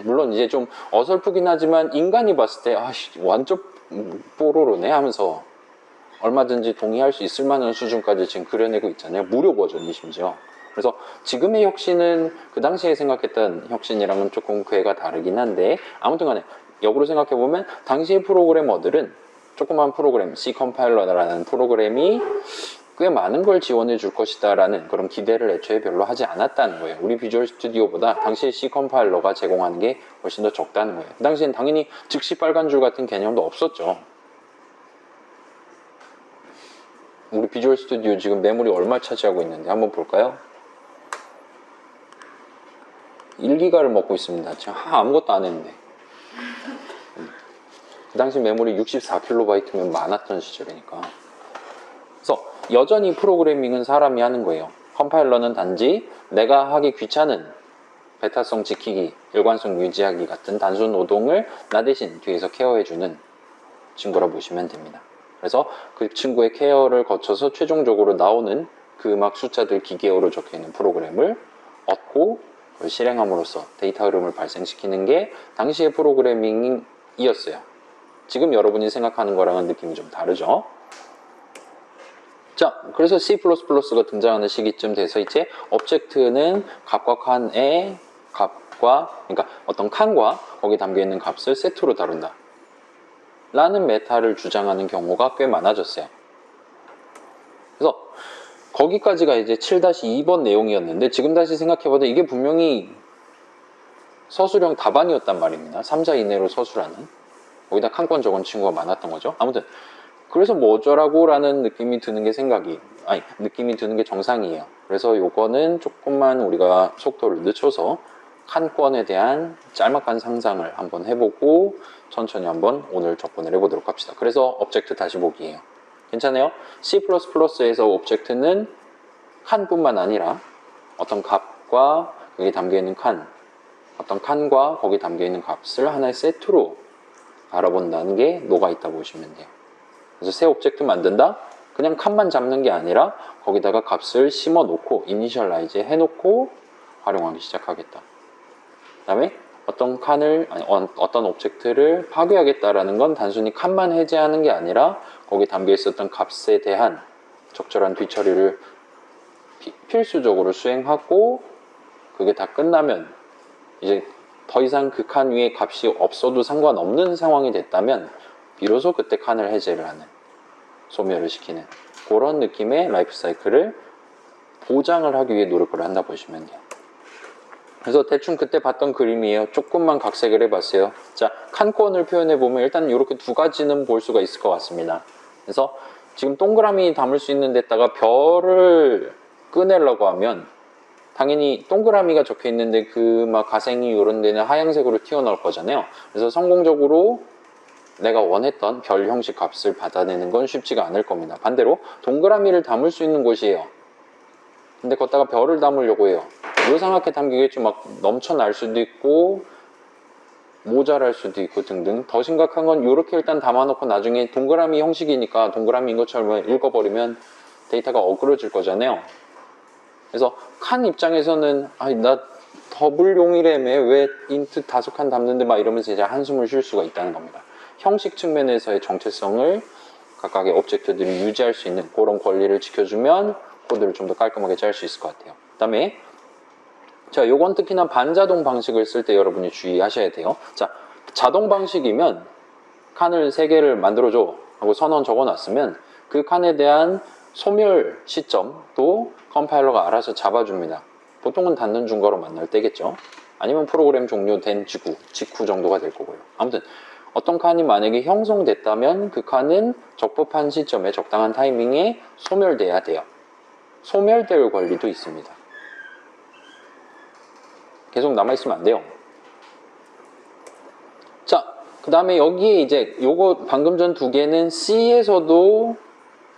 Speaker 1: 물론 이제 좀 어설프긴 하지만 인간이 봤을 때 완전 뽀로로네 하면서 얼마든지 동의할 수 있을 만한 수준까지 지금 그려내고 있잖아요. 무료 버전이 심지어. 그래서 지금의 혁신은 그 당시에 생각했던 혁신이랑은 조금 궤가 다르긴 한데, 아무튼 간에 역으로 생각해보면 당시의 프로그래머들은 조그만 프로그램, C 컴파일러라는 프로그램이 꽤 많은 걸 지원해 줄 것이다 라는 그런 기대를 애초에 별로 하지 않았다는 거예요. 우리 비주얼 스튜디오보다 당시에 C 컴파일러가 제공하는 게 훨씬 더 적다는 거예요. 그 당시엔 당연히 즉시 빨간 줄 같은 개념도 없었죠. 우리 비주얼 스튜디오 지금 메모리 얼마 차지하고 있는데 한번 볼까요? 1기가를 먹고 있습니다. 지금 아무것도 안 했는데. 그 당시 메모리 64kB면 많았던 시절이니까. 그래서 여전히 프로그래밍은 사람이 하는 거예요. 컴파일러는 단지 내가 하기 귀찮은 베타성 지키기, 일관성 유지하기 같은 단순 노동을 나 대신 뒤에서 케어해주는 친구라 보시면 됩니다. 그래서 그 친구의 케어를 거쳐서 최종적으로 나오는 그 음악 숫자들 기계어로 적혀있는 프로그램을 얻고 그걸 실행함으로써 데이터 흐름을 발생시키는 게 당시의 프로그래밍이었어요. 지금 여러분이 생각하는 거랑은 느낌이 좀 다르죠. 자, 그래서 C++가 등장하는 시기쯤 돼서 이제 오브젝트는 값과 칸의 값과, 그러니까 어떤 칸과 거기 담겨있는 값을 세트로 다룬다 라는 메타를 주장하는 경우가 꽤 많아졌어요. 그래서 거기까지가 이제 7-2번 내용이었는데, 지금 다시 생각해봐도 이게 분명히 서술형 답안이었단 말입니다. 3자 이내로 서술하는. 거기다 칸권 적은 친구가 많았던 거죠. 아무튼 그래서 뭐 어쩌라고 라는 느낌이 드는 게 느낌이 드는 게 정상이에요. 그래서 요거는 조금만 우리가 속도를 늦춰서 칸권에 대한 짤막한 상상을 한번 해보고 천천히 한번 오늘 접근을 해보도록 합시다. 그래서 오브젝트 다시 보기예요. 괜찮아요? C++에서 오브젝트는 칸뿐만 아니라 어떤 값과 거기 담겨있는 칸, 어떤 칸과 거기 담겨있는 값을 하나의 세트로 알아본다는 게 녹아있다 보시면 돼요. 그래서 새 오브젝트 만든다? 그냥 칸만 잡는 게 아니라 거기다가 값을 심어 놓고 이니셜라이즈 해놓고 활용하기 시작하겠다. 그 다음에 어떤 어떤 오브젝트를 파괴하겠다라는 건 단순히 칸만 해제하는 게 아니라 거기 담겨 있었던 값에 대한 적절한 뒤처리를 필수적으로 수행하고, 그게 다 끝나면 이제 더 이상 그 칸 위에 값이 없어도 상관없는 상황이 됐다면 비로소 그때 칸을 해제를 하는, 소멸을 시키는 그런 느낌의 라이프 사이클을 보장을 하기 위해 노력을 한다 보시면 돼요. 그래서 대충 그때 봤던 그림이에요. 조금만 각색을 해봤어요. 자, 칸권을 표현해보면 일단 이렇게 두 가지는 볼 수가 있을 것 같습니다. 그래서 지금 동그라미 담을 수 있는 데다가 별을 꺼내려고 하면 당연히 동그라미가 적혀 있는데 그 막 가생이 이런 데는 하얀색으로 튀어나올 거잖아요. 그래서 성공적으로 내가 원했던 별 형식 값을 받아내는 건 쉽지가 않을 겁니다. 반대로 동그라미를 담을 수 있는 곳이에요. 근데 거기다가 별을 담으려고 해요. 요상하게 담기겠죠. 막 넘쳐날 수도 있고 모자랄 수도 있고 등등. 더 심각한 건 이렇게 일단 담아놓고 나중에 동그라미 형식이니까 동그라미인 것처럼 읽어버리면 데이터가 어그러질 거잖아요. 그래서 칸 입장에서는 나 더블 용이라며 왜 인트 5칸 담는데 막 이러면서 이제 한숨을 쉴 수가 있다는 겁니다. 형식 측면에서의 정체성을 각각의 오브젝트들이 유지할 수 있는 그런 권리를 지켜주면 코드를 좀 더 깔끔하게 짤 수 있을 것 같아요. 그 다음에 자, 요건 특히나 반자동 방식을 쓸 때 여러분이 주의하셔야 돼요. 자, 자동 방식이면 칸을 3개를 만들어줘 하고 선언 적어놨으면 그 칸에 대한 소멸 시점도 컴파일러가 알아서 잡아줍니다. 보통은 닫는 중괄호 만날 때겠죠. 아니면 프로그램 종료된 직후 정도가 될 거고요. 아무튼 어떤 칸이 만약에 형성됐다면 그 칸은 적법한 시점에 적당한 타이밍에 소멸돼야 돼요. 소멸될 권리도 있습니다. 계속 남아있으면 안 돼요. 자, 그 다음에 여기에 이제 요거 방금 전 2개는 C에서도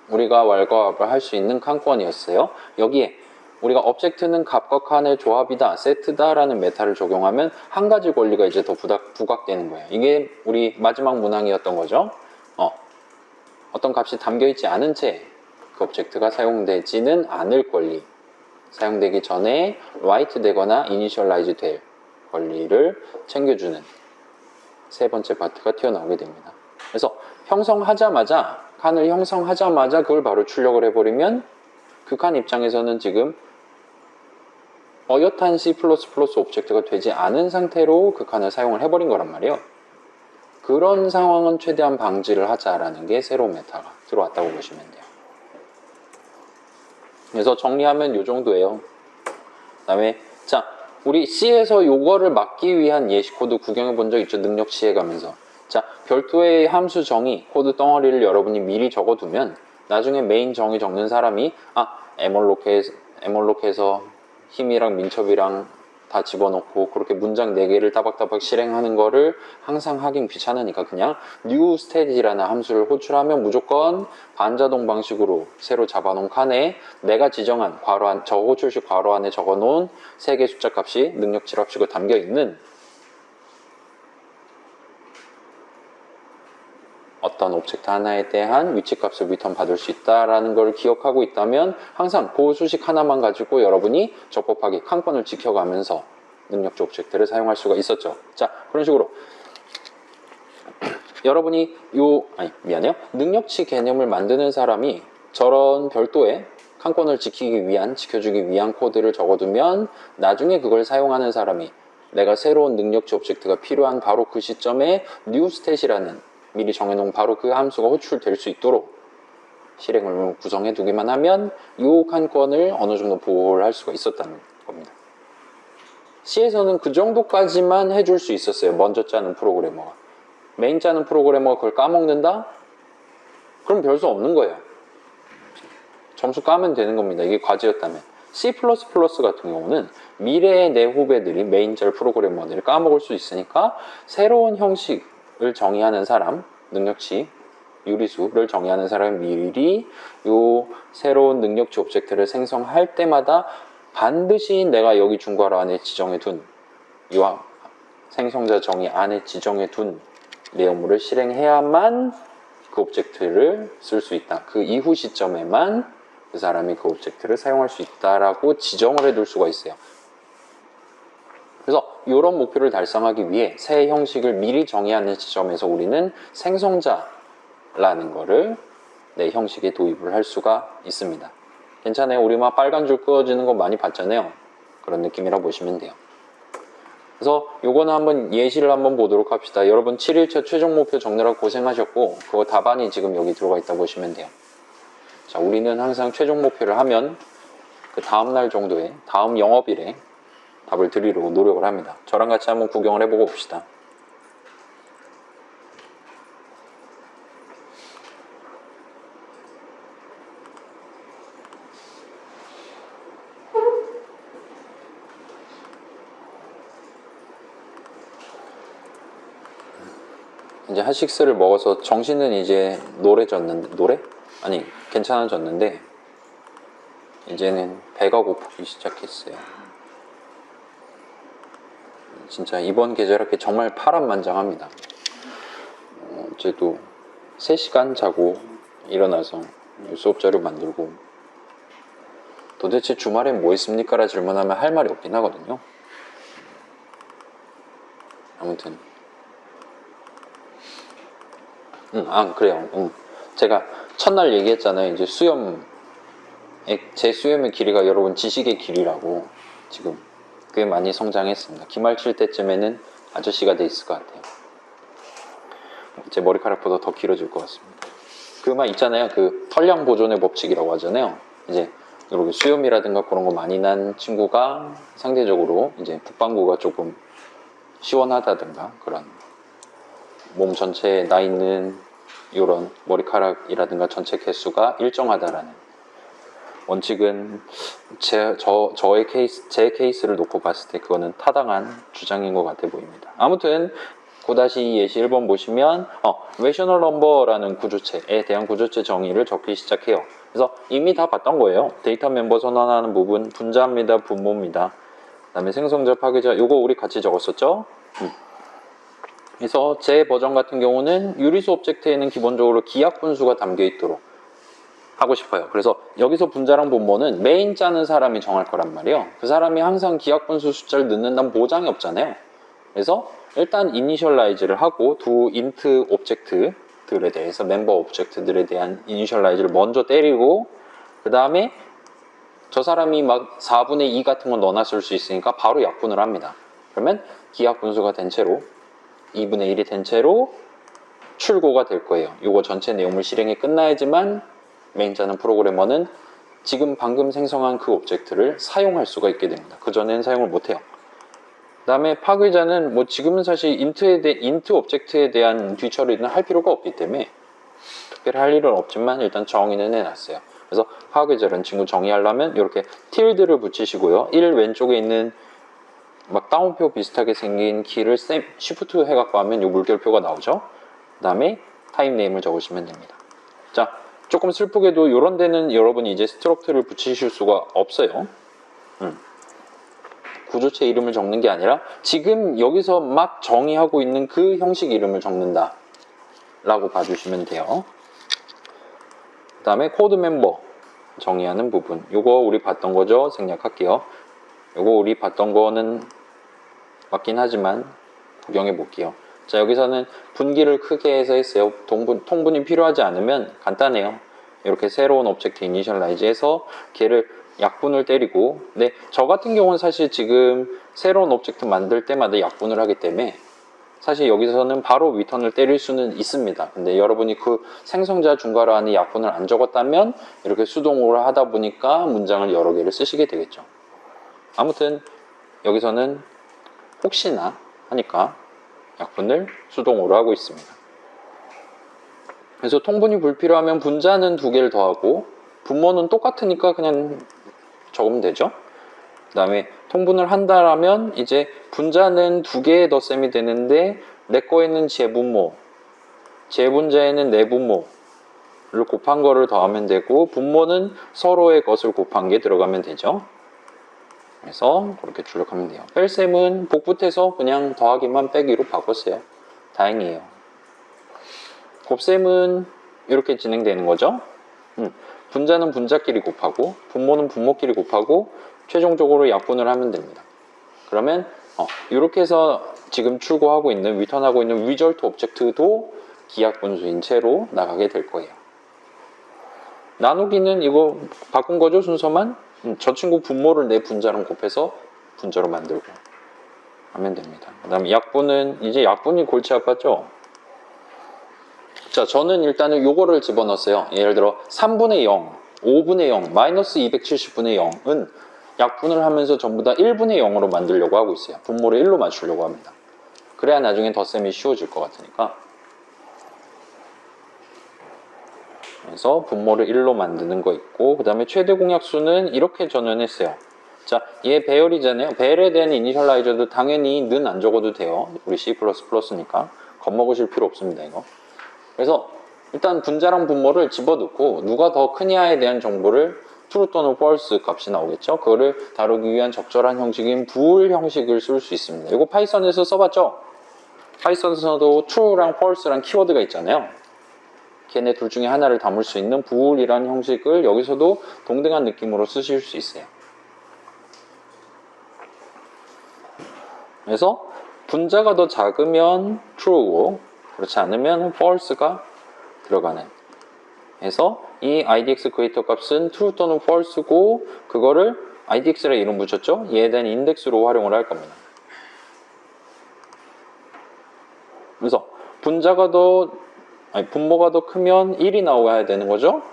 Speaker 1: 우리가 왈가왈부를 할 수 있는 칸권이었어요. 여기에 우리가 object는 값과 칸의 조합이다, 세트다 라는 메타를 적용하면 한 가지 권리가 이제 더 부각되는 거예요. 이게 우리 마지막 문항이었던 거죠. 어떤 값이 담겨있지 않은 채 그 object가 사용되지는 않을 권리, 사용되기 전에 write 되거나 initialize 될 권리를 챙겨주는 세 번째 파트가 튀어나오게 됩니다. 그래서 칸을 형성하자마자 그걸 바로 출력을 해버리면 그 칸 입장에서는 지금 어엿한 C++ 오브젝트가 되지 않은 상태로 그 칸을 사용을 해버린 거란 말이에요. 그런 상황은 최대한 방지를 하자라는 게 새로운 메타가 들어왔다고 보시면 돼요. 그래서 정리하면 이 정도예요. 그 다음에 자, 우리 C에서 요거를 막기 위한 예시 코드 구경해 본 적 있죠? 능력치에 가면서. 자, 별도의 함수 정의 코드 덩어리를 여러분이 미리 적어두면 나중에 메인 정의 적는 사람이 에멀로켓에서 힘이랑 민첩이랑 다 집어넣고 그렇게 문장 4개를 따박따박 실행하는 거를 항상 하긴 귀찮으니까 그냥 new state이라는 함수를 호출하면 무조건 반자동 방식으로 새로 잡아놓은 칸에 내가 지정한 저 호출식 괄호 안에 적어놓은 3개 숫자 값이 능력치 합치고 담겨있는 어떤 오브젝트 하나에 대한 위치값을 리턴 받을 수 있다는 걸 기억하고 있다면 항상 그 수식 하나만 가지고 여러분이 적법하게 칸권을 지켜가면서 능력치 오브젝트를 사용할 수가 있었죠. 자, 그런 식으로 여러분이 능력치 개념을 만드는 사람이 저런 별도의 칸권을 지켜주기 위한 코드를 적어두면 나중에 그걸 사용하는 사람이 내가 새로운 능력치 오브젝트가 필요한 바로 그 시점에 newStat이라는 미리 정해놓은 바로 그 함수가 호출될 수 있도록 실행을 구성해 두기만 하면 이 칸권을 어느 정도 보호를 할 수가 있었다는 겁니다. C에서는 그 정도까지만 해줄 수 있었어요. 먼저 짜는 프로그래머가. 메인 짜는 프로그래머가 그걸 까먹는다? 그럼 별 수 없는 거예요. 점수 까면 되는 겁니다. 이게 과제였다면. C++ 같은 경우는 미래의 내 후배들이 메인 짤 프로그래머들이 까먹을 수 있으니까 새로운 형식을 정의하는 사람, 능력치, 유리수를 정의하는 사람이 미리 요 새로운 능력치 오브젝트를 생성할 때마다 반드시 내가 여기 중괄호 안에 지정해 둔 이 생성자 정의 안에 지정해 둔 내용물을 실행해야만 그 오브젝트를 쓸 수 있다. 그 이후 시점에만 그 사람이 그 오브젝트를 사용할 수 있다라고 지정을 해둘 수가 있어요. 그래서 이런 목표를 달성하기 위해 새 형식을 미리 정의하는 지점에서 우리는 생성자라는 거를 내 형식에 도입을 할 수가 있습니다. 괜찮아요? 우리 막 빨간 줄 그어지는 거 많이 봤잖아요. 그런 느낌이라고 보시면 돼요. 그래서 요거는 한번 예시를 한번 보도록 합시다. 여러분 7일차 최종 목표 적느라고 고생하셨고 그거 답안이 지금 여기 들어가 있다 보시면 돼요. 자, 우리는 항상 최종 목표를 하면 그 다음날 정도에 다음 영업일에 답을 드리려고 노력을 합니다. 저랑 같이 한번 구경을 해보고 봅시다. 이제 핫식스를 먹어서 정신은 이제 노래졌는데, 노래? 아니, 괜찮아졌는데 이제는 배가 고프기 시작했어요. 진짜 이번 계절학기 정말 파란만장합니다. 어제도 3시간 자고 일어나서 수업 자료 만들고, 도대체 주말엔 뭐 했습니까? 라 질문하면 할 말이 없긴 하거든요. 아무튼 그래요. 제가 첫날 얘기했잖아요. 이제 제 수염의 길이가 여러분 지식의 길이라고. 지금 꽤 많이 성장했습니다. 기말 칠 때쯤에는 아저씨가 돼 있을 것 같아요. 제 머리카락보다 더 길어질 것 같습니다. 그 말 있잖아요. 그 털량 보존의 법칙이라고 하잖아요. 이제 이렇게 수염이라든가 그런 거 많이 난 친구가 상대적으로 이제 북방구가 조금 시원하다든가 그런 몸 전체에 나 있는 이런 머리카락이라든가 전체 개수가 일정하다라는 원칙은 제 케이스를 놓고 봤을 때 그거는 타당한 주장인 것 같아 보입니다. 아무튼 고다시 예시 1번 보시면 레이셔널 넘버라는 구조체에 대한 구조체 정의를 적기 시작해요. 그래서 이미 다 봤던 거예요. 데이터 멤버 선언하는 부분 분자입니다. 분모입니다. 그 다음에 생성자, 파괴자, 요거 우리 같이 적었었죠? 그래서 제 버전 같은 경우는 유리수 오브젝트에는 기본적으로 기하 분수가 담겨 있도록 하고 싶어요. 그래서 여기서 분자랑 분모는 메인 짜는 사람이 정할 거란 말이에요. 그 사람이 항상 기하 분수 숫자를 넣는다는 보장이 없잖아요. 그래서 일단 이니셜라이즈를 하고 두 인트 오브젝트들에 대해서 멤버 오브젝트들에 대한 이니셜라이즈를 먼저 때리고, 그 다음에 저 사람이 막 4분의 2 같은 거 넣어놨을 수 있으니까 바로 약분을 합니다. 그러면 기하 분수가 된 채로 2분의 1이 된 채로 출고가 될 거예요. 이거 전체 내용물 실행이 끝나야지만 메인자는 프로그래머는 지금 방금 생성한 그 오브젝트를 사용할 수가 있게 됩니다. 그전에는 사용을 못해요. 그 다음에 파괴자는 뭐 지금은 사실 인트 오브젝트에 대한 뒤처리는 할 필요가 없기 때문에 특별히 할 일은 없지만 일단 정의는 해놨어요. 그래서 파괴자라는 친구 정의하려면 이렇게 틸드를 붙이시고요. 1 왼쪽에 있는 막 다운표 비슷하게 생긴 키를 쉬프트 해갖고 하면 이 물결표가 나오죠. 그 다음에 타입 네임을 적으시면 됩니다. 자, 조금 슬프게도 이런 데는 여러분이 이제 스트럭트를 붙이실 수가 없어요. 구조체 이름을 적는 게 아니라 지금 여기서 막 정의하고 있는 그 형식 이름을 적는다 라고 봐주시면 돼요. 그 다음에 코드 멤버 정의하는 부분, 요거 우리 봤던 거죠. 생략할게요. 요거 우리 봤던 거는 맞긴 하지만 구경해 볼게요. 자, 여기서는 분기를 크게 해서 했어요. 통분이 필요하지 않으면 간단해요. 이렇게 새로운 오브젝트 이니셜라이즈 해서 걔를 약분을 때리고, 근데 저 같은 경우는 사실 지금 새로운 오브젝트 만들 때마다 약분을 하기 때문에 사실 여기서는 바로 리턴을 때릴 수는 있습니다. 근데 여러분이 그 생성자 중괄호 안에 약분을 안 적었다면 이렇게 수동으로 하다 보니까 문장을 여러 개를 쓰시게 되겠죠. 아무튼 여기서는 혹시나 하니까 약분을 수동으로 하고 있습니다. 그래서 통분이 불필요하면 분자는 2개를 더하고 분모는 똑같으니까 그냥 적으면 되죠. 그 다음에 통분을 한다라면 이제 분자는 2개의 덧셈이 되는데 내 거에는 제분모, 제분자에는 내분모를 곱한 거를 더하면 되고, 분모는 서로의 것을 곱한 게 들어가면 되죠. 그래서 그렇게 출력하면 돼요. 뺄셈은 복붙해서 그냥 더하기만 빼기로 바꿨어요. 다행이에요. 곱셈은 이렇게 진행되는 거죠. 분자는 분자끼리 곱하고 분모는 분모끼리 곱하고 최종적으로 약분을 하면 됩니다. 그러면 이렇게 해서 지금 출고하고 있는, 리턴하고 있는 리절트 오브젝트도 기하분수인 채로 나가게 될 거예요. 나누기는 이거 바꾼 거죠, 순서만. 저 친구 분모를 내 분자랑 곱해서 분자로 만들고, 하면 됩니다. 그 다음에 약분은 이제 약분이 골치 아팠죠? 자, 저는 일단은 요거를 집어넣었어요. 예를 들어 3분의 0, 5분의 0, 마이너스 270분의 0은 약분을 하면서 전부 다 1분의 0으로 만들려고 하고 있어요. 분모를 1로 맞추려고 합니다. 그래야 나중에 덧셈이 쉬워질 것 같으니까. 그래서 분모를 1로 만드는 거 있고, 그 다음에 최대 공약수는 이렇게 전환했어요. 자, 얘 배열이잖아요. 배열에 대한 이니셜라이저도 당연히 는 안 적어도 돼요. 우리 C++니까. 겁먹으실 필요 없습니다, 이거. 그래서 일단 분자랑 분모를 집어넣고 누가 더 크냐에 대한 정보를 true 또는 false 값이 나오겠죠. 그거를 다루기 위한 적절한 형식인 bool 형식을 쓸 수 있습니다. 이거 파이썬에서 써봤죠? 파이썬에서도 true랑 false랑 키워드가 있잖아요. 걔네 둘 중에 하나를 담을 수 있는 bool이라는 형식을 여기서도 동등한 느낌으로 쓰실 수 있어요. 그래서 분자가 더 작으면 true고 그렇지 않으면 false가 들어가는. 그래서 이 idx greater 값은 true 또는 false고 그거를 idx라 이름 붙였죠? 얘에 대한 인덱스로 활용을 할 겁니다. 그래서 분모가 더 크면 1이 나와야 되는 거죠?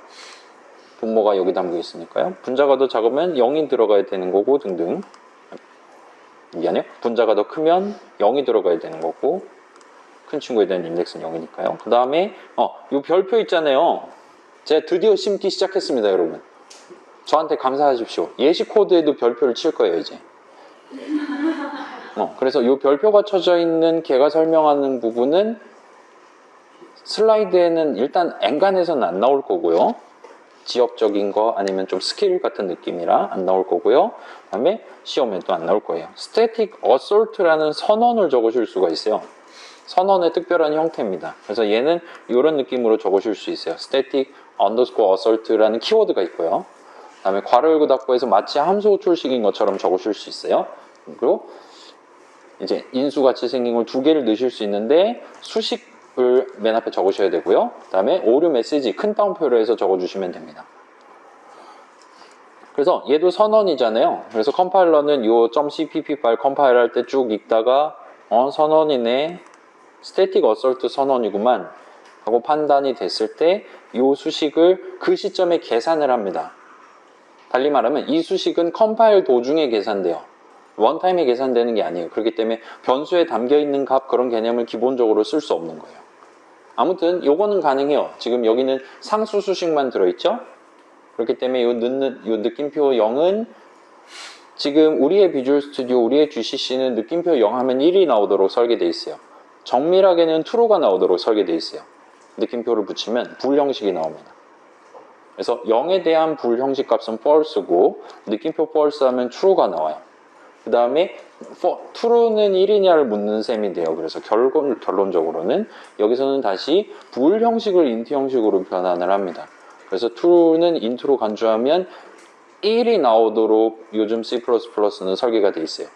Speaker 1: 분모가 여기 담겨 있으니까요. 분자가 더 작으면 0이 들어가야 되는 거고 등등. 미안해요. 분자가 더 크면 0이 들어가야 되는 거고 큰 친구에 대한 인덱스는 0이니까요. 그 다음에 이 별표 있잖아요. 제가 드디어 심기 시작했습니다, 여러분. 저한테 감사하십시오. 예시 코드에도 별표를 칠 거예요, 이제. 그래서 이 별표가 쳐져 있는 걔가 설명하는 부분은 슬라이드에는 일단 엔간해서는 안 나올 거고요. 지역적인 거 아니면 좀 스킬 같은 느낌이라 안 나올 거고요. 그 다음에 시험에도 안 나올 거예요. static assault라는 선언을 적으실 수가 있어요. 선언의 특별한 형태입니다. 그래서 얘는 이런 느낌으로 적으실 수 있어요. static underscore assault라는 키워드가 있고요. 그 다음에 괄호 열고 닫고 해서 마치 함수 호출식인 것처럼 적으실 수 있어요. 그리고 이제 인수같이 생긴 걸 두 개를 넣으실 수 있는데 수식을 맨 앞에 적으셔야 되고요. 그 다음에 오류 메시지 큰 따옴표로 해서 적어주시면 됩니다. 그래서 얘도 선언이잖아요. 그래서 컴파일러는 요 .cpp 파일 컴파일 할 때 쭉 읽다가 선언이네, static assault 선언이구만 하고 판단이 됐을 때 요 수식을 그 시점에 계산을 합니다. 달리 말하면 이 수식은 컴파일 도중에 계산돼요. 원타임에 계산되는 게 아니에요. 그렇기 때문에 변수에 담겨있는 값 그런 개념을 기본적으로 쓸 수 없는 거예요. 아무튼 요거는 가능해요. 지금 여기는 상수 수식만 들어있죠? 그렇기 때문에 요 느낌표 0은 지금 우리의 비주얼 스튜디오, 우리의 GCC는 느낌표 0 하면 1이 나오도록 설계되어 있어요. 정밀하게는 true가 나오도록 설계되어 있어요. 느낌표를 붙이면 불 형식이 나옵니다. 그래서 0에 대한 불 형식 값은 false고 느낌표 false 하면 true가 나와요. 그 다음에 true는 1이냐를 묻는 셈이 돼요. 그래서 결론적으로는 여기서는 다시 불 형식을 int 형식으로 변환을 합니다. 그래서 true는 int로 간주하면 1이 나오도록 요즘 C++는 설계가 되어 있어요.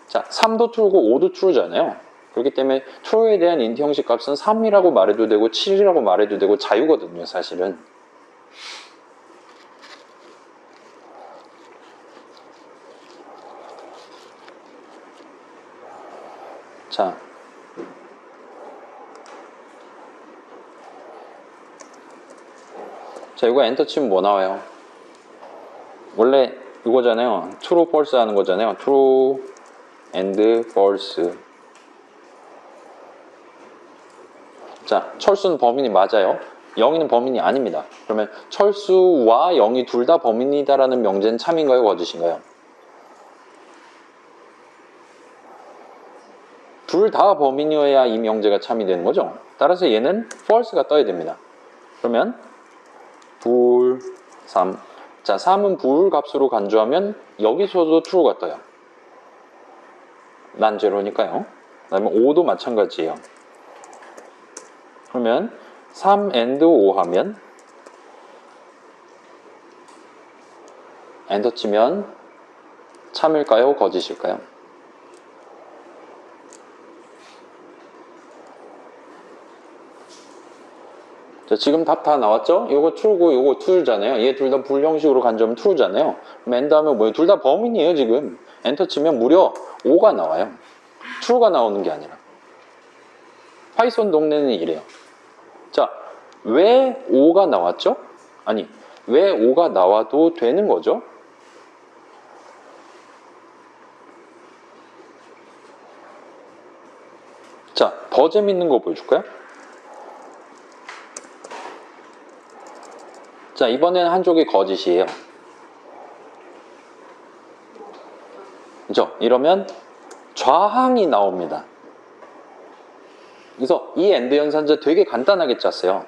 Speaker 1: 자, 3도 true고 5도 true잖아요. 그렇기 때문에 true에 대한 int 형식 값은 3이라고 말해도 되고 7이라고 말해도 되고 자유거든요, 사실은. 자, 이거 엔터 치면 뭐 나와요? 원래 이거잖아요. true, false 하는 거잖아요. true and false. 자, 철수는 범인이 맞아요. 영희는 범인이 아닙니다. 그러면 철수와 영희 둘 다 범인이다라는 명제는 참인가요? 거짓인가요? 둘 다 범인이어야 이 명제가 참이 되는 거죠. 따라서 얘는 false가 떠야 됩니다. 그러면 불 3. 자, 3은 불 값으로 간주하면 여기서도 true가 떠요. 난 제로니까요. 그 다음에 5도 마찬가지예요. 그러면 3 and 5 하면 엔터 치면 참일까요? 거짓일까요? 자, 지금 답 다 나왔죠? 이거 true고 이거 true잖아요. 얘 둘 다 불 형식으로 간주하면 true잖아요. 그럼 엔터 하면 뭐예요? 둘 다 범인이에요, 지금. 엔터 치면 무려 O가 나와요. true가 나오는 게 아니라. 파이썬 동네는 이래요. 자, 왜 O가 나왔죠? 아니, 왜 O가 나와도 되는 거죠? 자, 더 재밌는 거 보여줄까요? 자, 이번에는 한쪽이 거짓이에요. 그죠? 이러면 좌항이 나옵니다. 그래서 이 AND 연산자 되게 간단하게 짰어요.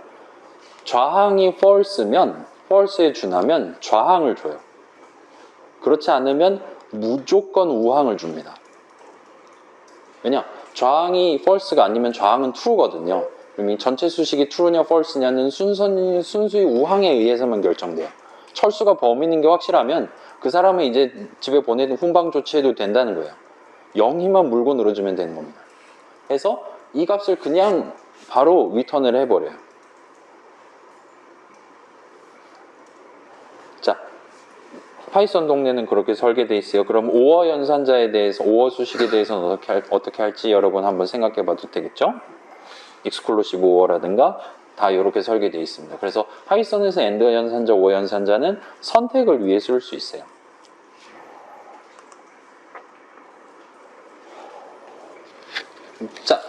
Speaker 1: 좌항이 false면, false에 준하면 좌항을 줘요. 그렇지 않으면 무조건 우항을 줍니다. 왜냐? 좌항이 false가 아니면 좌항은 true거든요. 그럼 이 전체 수식이 true냐 false냐는 순수히 우항에 의해서만 결정돼요. 철수가 범인인 게 확실하면 그 사람은 이제 집에 보내든 훈방 조치해도 된다는 거예요. 0희만 물고 늘어주면 되는 겁니다. 그래서 이 값을 그냥 바로 리턴을 해버려요. 자, 파이썬 동네는 그렇게 설계되어 있어요. 그럼 오어 연산자에 대해서, 오어 수식에 대해서는 어떻게 할지 여러분 한번 생각해 봐도 되겠죠? 익스클루시브 오어라든가 다 이렇게 설계되어 있습니다. 그래서 파이썬에서 AND 연산자, 오어 연산자는 선택을 위해 쓸 수 있어요. 자,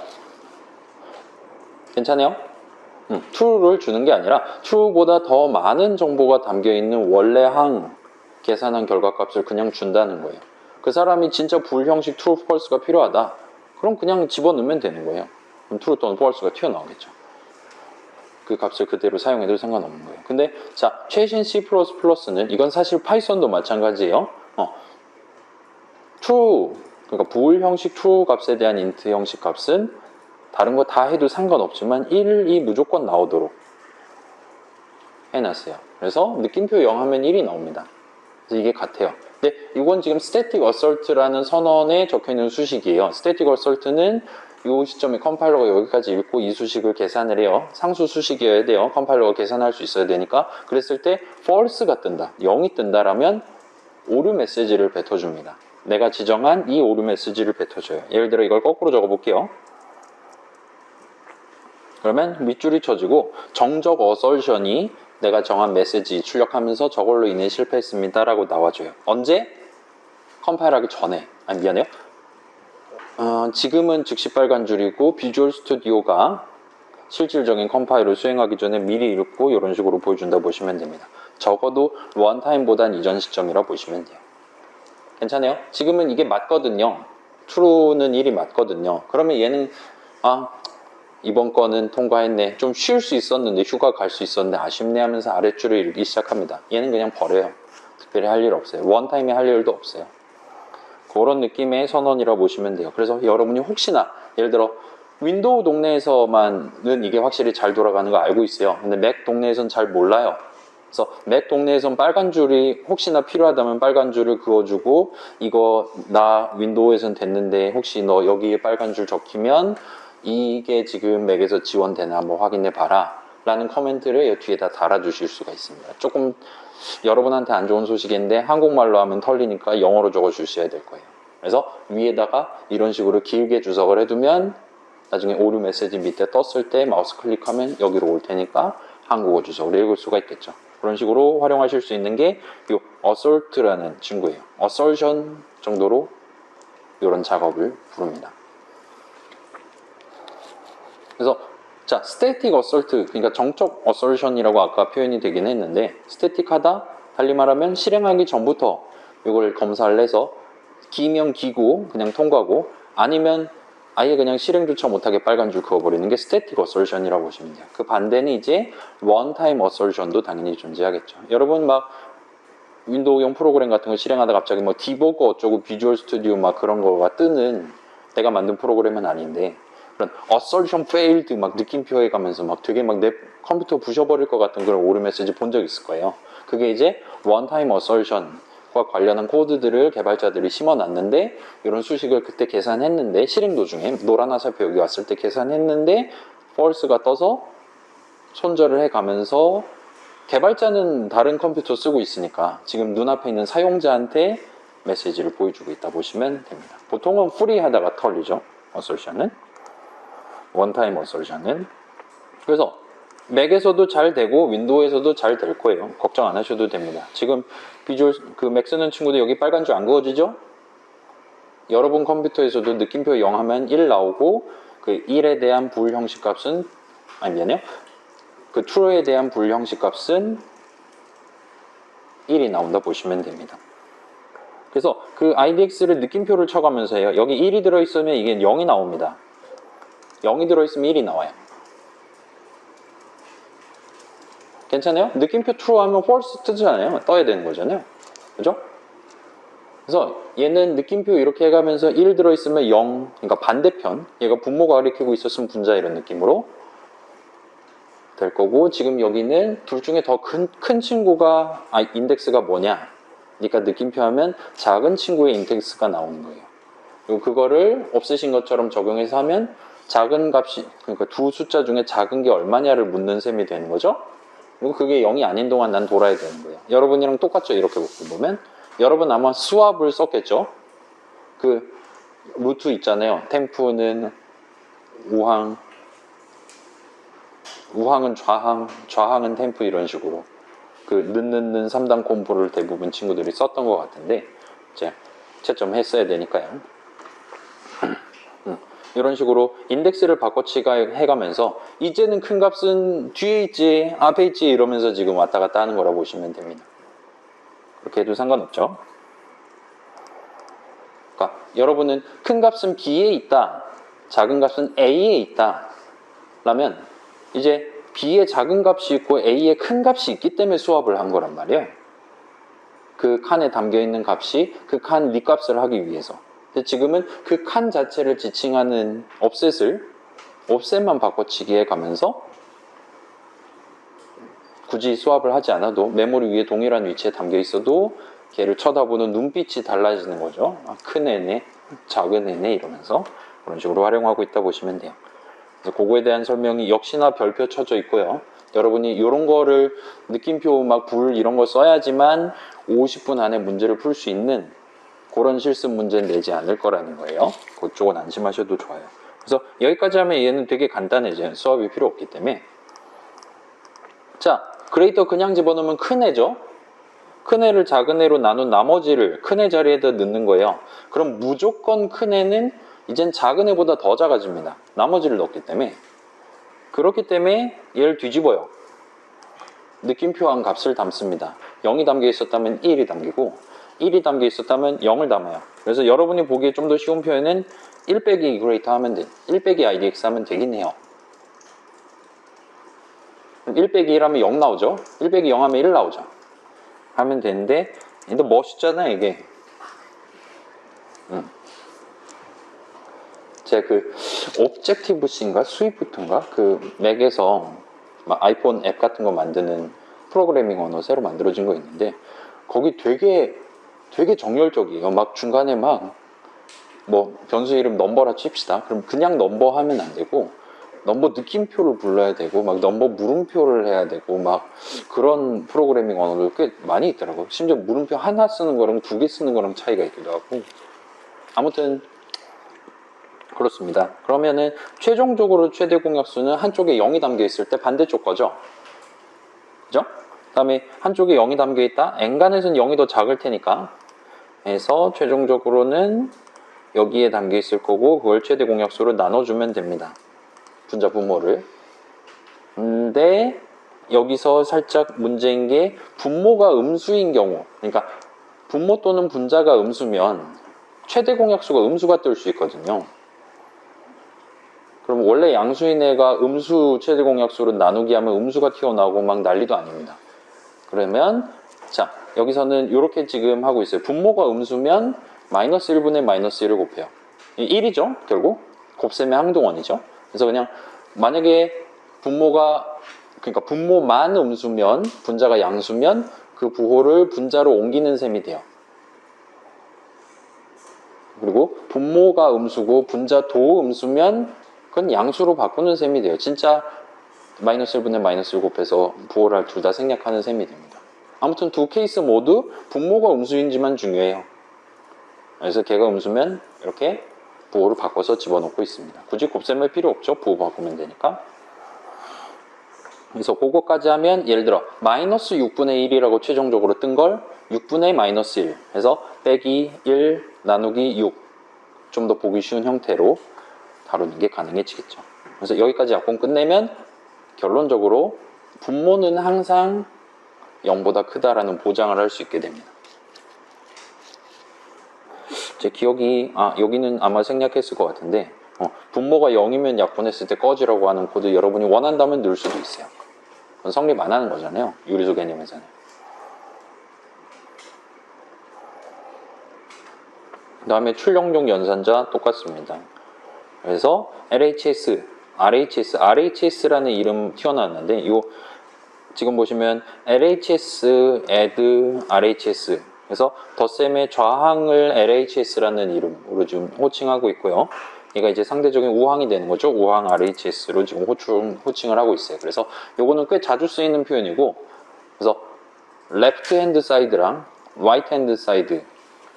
Speaker 1: 괜찮아요? true를 주는 게 아니라 true보다 더 많은 정보가 담겨있는 원래 항 계산한 결과값을 그냥 준다는 거예요. 그 사람이 진짜 불형식 true, false가 필요하다. 그럼 그냥 집어넣으면 되는 거예요. 그럼 true 또는 false가 튀어나오겠죠. 그 값을 그대로 사용해도 상관없는 거예요. 근데 자, 최신 C++는 이건 사실 파이썬도 마찬가지예요. true, 그러니까 불형식 true 값에 대한 int 형식 값은 다른 거 다 해도 상관없지만 1이 무조건 나오도록 해놨어요. 그래서 느낌표 0 하면 1이 나옵니다. 그래서 이게 같아요. 근데 이건 지금 static assert라는 선언에 적혀있는 수식이에요. static assert는 이 시점에 컴파일러가 여기까지 읽고 이 수식을 계산을 해요. 상수 수식이어야 돼요. 컴파일러가 계산할 수 있어야 되니까. 그랬을 때 false가 뜬다, 0이 뜬다라면 오류 메시지를 뱉어줍니다. 내가 지정한 이 오류 메시지를 뱉어줘요. 예를 들어 이걸 거꾸로 적어볼게요. 그러면 밑줄이 쳐지고 정적 어설션이 내가 정한 메시지 출력하면서 저걸로 인해 실패했습니다 라고 나와줘요. 언제? 컴파일하기 전에. 아니 미안해요. 지금은 즉시 빨간 줄이고 비주얼 스튜디오가 실질적인 컴파일을 수행하기 전에 미리 읽고 이런 식으로 보여준다 보시면 됩니다. 적어도 원타임보단 이전 시점이라 보시면 돼요. 괜찮아요? 지금은 이게 맞거든요. true는 1이 맞거든요. 그러면 얘는 이번 거는 통과했네. 좀 쉴 수 있었는데, 휴가 갈 수 있었는데 아쉽네 하면서 아랫줄을 읽기 시작합니다. 얘는 그냥 버려요. 특별히 할 일 없어요. 원타임에 할 일도 없어요. 그런 느낌의 선언이라고 보시면 돼요. 그래서 여러분이 혹시나 예를 들어 윈도우 동네에서만은 이게 확실히 잘 돌아가는 거 알고 있어요. 근데 맥 동네에선 잘 몰라요. 그래서 맥 동네에선 빨간 줄이 혹시나 필요하다면 빨간 줄을 그어주고 이거 나 윈도우에선 됐는데 혹시 너 여기에 빨간 줄 적히면 이게 지금 맥에서 지원되나 한번 확인해 봐라 라는 커멘트를 뒤에다 달아주실 수가 있습니다. 조금 여러분한테 안 좋은 소식인데 한국말로 하면 털리니까 영어로 적어 주셔야 될 거예요. 그래서 위에다가 이런 식으로 길게 주석을 해두면 나중에 오류 메시지 밑에 떴을 때 마우스 클릭하면 여기로 올 테니까 한국어 주석을 읽을 수가 있겠죠. 그런 식으로 활용하실 수 있는 게 이 assert라는 친구예요. assertion 정도로 이런 작업을 부릅니다. 그래서 자, static assert, 그러니까 정적 assertion이라고 아까 표현이 되긴 했는데 static하다, 달리 말하면 실행하기 전부터 이걸 검사를 해서 기면 기고 그냥 통과고 아니면 아예 그냥 실행조차 못하게 빨간 줄 그어버리는 게 static assertion이라고 보시면 돼요. 그 반대는 이제 one-time assertion도 당연히 존재하겠죠. 여러분 막 윈도우용 프로그램 같은 거 실행하다 갑자기 뭐 디버거 어쩌고 비주얼 스튜디오 막 그런 거가 뜨는 내가 만든 프로그램은 아닌데 그런 assertion failed 막 느낌표해 가면서 막 되게 막 내 컴퓨터 부셔버릴 것 같은 그런 오류 메시지 본 적 있을 거예요. 그게 이제 one-time assertion과 관련한 코드들을 개발자들이 심어놨는데 이런 수식을 그때 계산했는데 실행 도중에 노란 화살표 여기 왔을 때 계산했는데 false가 떠서 손절을 해가면서 개발자는 다른 컴퓨터 쓰고 있으니까 지금 눈앞에 있는 사용자한테 메시지를 보여주고 있다 보시면 됩니다. 보통은 프리하다가 털리죠. 어설션은 원타임 어설션은. 그래서 맥에서도 잘 되고 윈도우에서도 잘 될 거예요. 걱정 안 하셔도 됩니다. 지금 비주얼 그 맥 쓰는 친구들 여기 빨간 줄 안 그어지죠? 여러분 컴퓨터에서도 느낌표 0 하면 1 나오고 그 1에 대한 불 형식 값은 미안해요. 그 true에 대한 불 형식 값은 1이 나온다 보시면 됩니다. 그래서 그 IDX를 느낌표를 쳐가면서 해요. 여기 1이 들어있으면 이게 0이 나옵니다. 0이 들어있으면 1이 나와요. 괜찮아요? 느낌표 true 하면 false 뜨잖아요. 떠야 되는 거잖아요. 그죠? 그래서 얘는 느낌표 이렇게 해가면서 1 들어있으면 0, 그러니까 반대편, 얘가 분모가 가리키고 있었으면 분자 이런 느낌으로 될 거고, 지금 여기는 둘 중에 더 큰 친구가 인덱스가 뭐냐? 그러니까 느낌표 하면 작은 친구의 인덱스가 나오는 거예요. 그리고 그거를 없애신 것처럼 적용해서 하면 작은 값이, 그러니까 두 숫자 중에 작은 게 얼마냐를 묻는 셈이 되는 거죠. 그리고 그게 0이 아닌 동안 난 돌아야 되는 거예요. 여러분이랑 똑같죠? 이렇게 보면 여러분 아마 수압을 썼겠죠? 그 루트 있잖아요. 템프는 우항, 우항은 좌항, 좌항은 템프 이런 식으로 그 는는는 3단 콤보를 대부분 친구들이 썼던 것 같은데 이제 채점 했어야 되니까요. 이런 식으로 인덱스를 바꿔치기 해가면서 이제는 큰 값은 뒤에 있지 앞에 있지 이러면서 지금 왔다 갔다 하는 거라 보시면 됩니다. 그렇게 해도 상관없죠. 그러니까 여러분은 큰 값은 B에 있다, 작은 값은 A에 있다 라면 이제 B에 작은 값이 있고 A에 큰 값이 있기 때문에 수합을 한 거란 말이에요. 그 칸에 담겨있는 값이 그 칸 밑값을 하기 위해서. 근데 지금은 그 칸 자체를 지칭하는 옵셋만 바꿔치기 해가면서 굳이 수합을 하지 않아도 메모리 위에 동일한 위치에 담겨 있어도 걔를 쳐다보는 눈빛이 달라지는 거죠. 큰 애네, 작은 애네 이러면서 그런 식으로 활용하고 있다 보시면 돼요. 그래서 그거에 대한 설명이 역시나 별표 쳐져 있고요. 여러분이 이런 거를 느낌표 막 불 이런 거 써야지만 50분 안에 문제를 풀 수 있는 그런 실습 문제는 내지 않을 거라는 거예요. 그쪽은 안심하셔도 좋아요. 그래서 여기까지 하면 얘는 되게 간단해져요. 수업이 필요 없기 때문에. 자, 그레이터 그냥 집어넣으면 큰 애죠. 큰 애를 작은 애로 나눈 나머지를 큰 애 자리에다 넣는 거예요. 그럼 무조건 큰 애는 이젠 작은 애보다 더 작아집니다. 나머지를 넣기 때문에. 그렇기 때문에 얘를 뒤집어요. 느낌표한 값을 담습니다. 0이 담겨 있었다면 1이 담기고 1이 담겨 있었다면 0을 담아요. 그래서 여러분이 보기에 좀 더 쉬운 표현은 1 빼기 그레이터 하면 돼. 1 빼기 IDX 하면 되긴 해요. 1 빼기 1 하면 0 나오죠. 1 빼기 0 하면 1 나오죠. 하면 되는데 근데 멋있잖아 이게. 제가 그 옵젝티브-C인가 스위프트인가 그 맥에서 막 아이폰 앱 같은 거 만드는 프로그래밍 언어 새로 만들어진 거 있는데 거기 되게 정열적이에요. 막 중간에 막 뭐 변수 이름 넘버라 칩시다. 그럼 그냥 넘버 하면 안 되고 넘버 느낌표를 불러야 되고 막 넘버 물음표를 해야 되고 막 그런 프로그래밍 언어들 꽤 많이 있더라고요. 심지어 물음표 하나 쓰는 거랑 2개 쓰는 거랑 차이가 있기도 하고. 아무튼 그렇습니다. 그러면은 최종적으로 최대 공약수는 한쪽에 0이 담겨 있을 때 반대쪽 거죠. 그죠? 그 다음에 한쪽에 0이 담겨 있다. N간에서는 0이 더 작을 테니까 해서 최종적으로는 여기에 담겨 있을 거고 그걸 최대 공약수로 나눠주면 됩니다. 분자 분모를. 근데 여기서 살짝 문제인 게 분모가 음수인 경우, 그러니까 분모 또는 분자가 음수면 최대 공약수가 음수가 뜰 수 있거든요. 그럼 원래 양수인 애가 음수 최대 공약수로 나누기 하면 음수가 튀어나오고 막 난리도 아닙니다. 그러면 자 여기서는 이렇게 지금 하고 있어요. 분모가 음수면 마이너스 1분의 마이너스 1을 곱해요. 1이죠 결국. 곱셈의 항동원이죠. 그래서 그냥 만약에 그러니까 분모만 음수면 분자가 양수면 그 부호를 분자로 옮기는 셈이 돼요. 그리고 분모가 음수고 분자 도 음수면 그건 양수로 바꾸는 셈이 돼요. 진짜 마이너스 1분의 마이너스 1 곱해서 부호를 둘 다 생략하는 셈이 됩니다. 아무튼 두 케이스 모두 분모가 음수인지만 중요해요. 그래서 걔가 음수면 이렇게 부호를 바꿔서 집어넣고 있습니다. 굳이 곱셈할 필요 없죠. 부호 바꾸면 되니까. 그래서 그거까지 하면 예를 들어 마이너스 6분의 1이라고 최종적으로 뜬 걸 6분의 마이너스 1 해서 빼기 1 나누기 6 좀 더 보기 쉬운 형태로 다루는 게 가능해지겠죠. 그래서 여기까지 약분 끝내면 결론적으로 분모는 항상 0보다 크다라는 보장을 할 수 있게 됩니다. 제 기억이 여기는 아마 생략했을 것 같은데 분모가 0이면 약분했을 때 꺼지라고 하는 코드 여러분이 원한다면 넣을 수도 있어요. 그건 성립 안 하는 거잖아요. 유리수 개념에서는. 그 다음에 출력용 연산자 똑같습니다. 그래서 LHS, RHS라는 이름 튀어나왔는데 이 지금 보시면 LHS, add, RHS 그래서 덧셈의 좌항을 LHS라는 이름으로 지금 호칭하고 있고요. 얘가 이제 상대적인 우항이 되는 거죠. 우항 RHS로 지금 호칭을 하고 있어요. 그래서 요거는 꽤 자주 쓰이는 표현이고 그래서 left hand side랑 right hand side의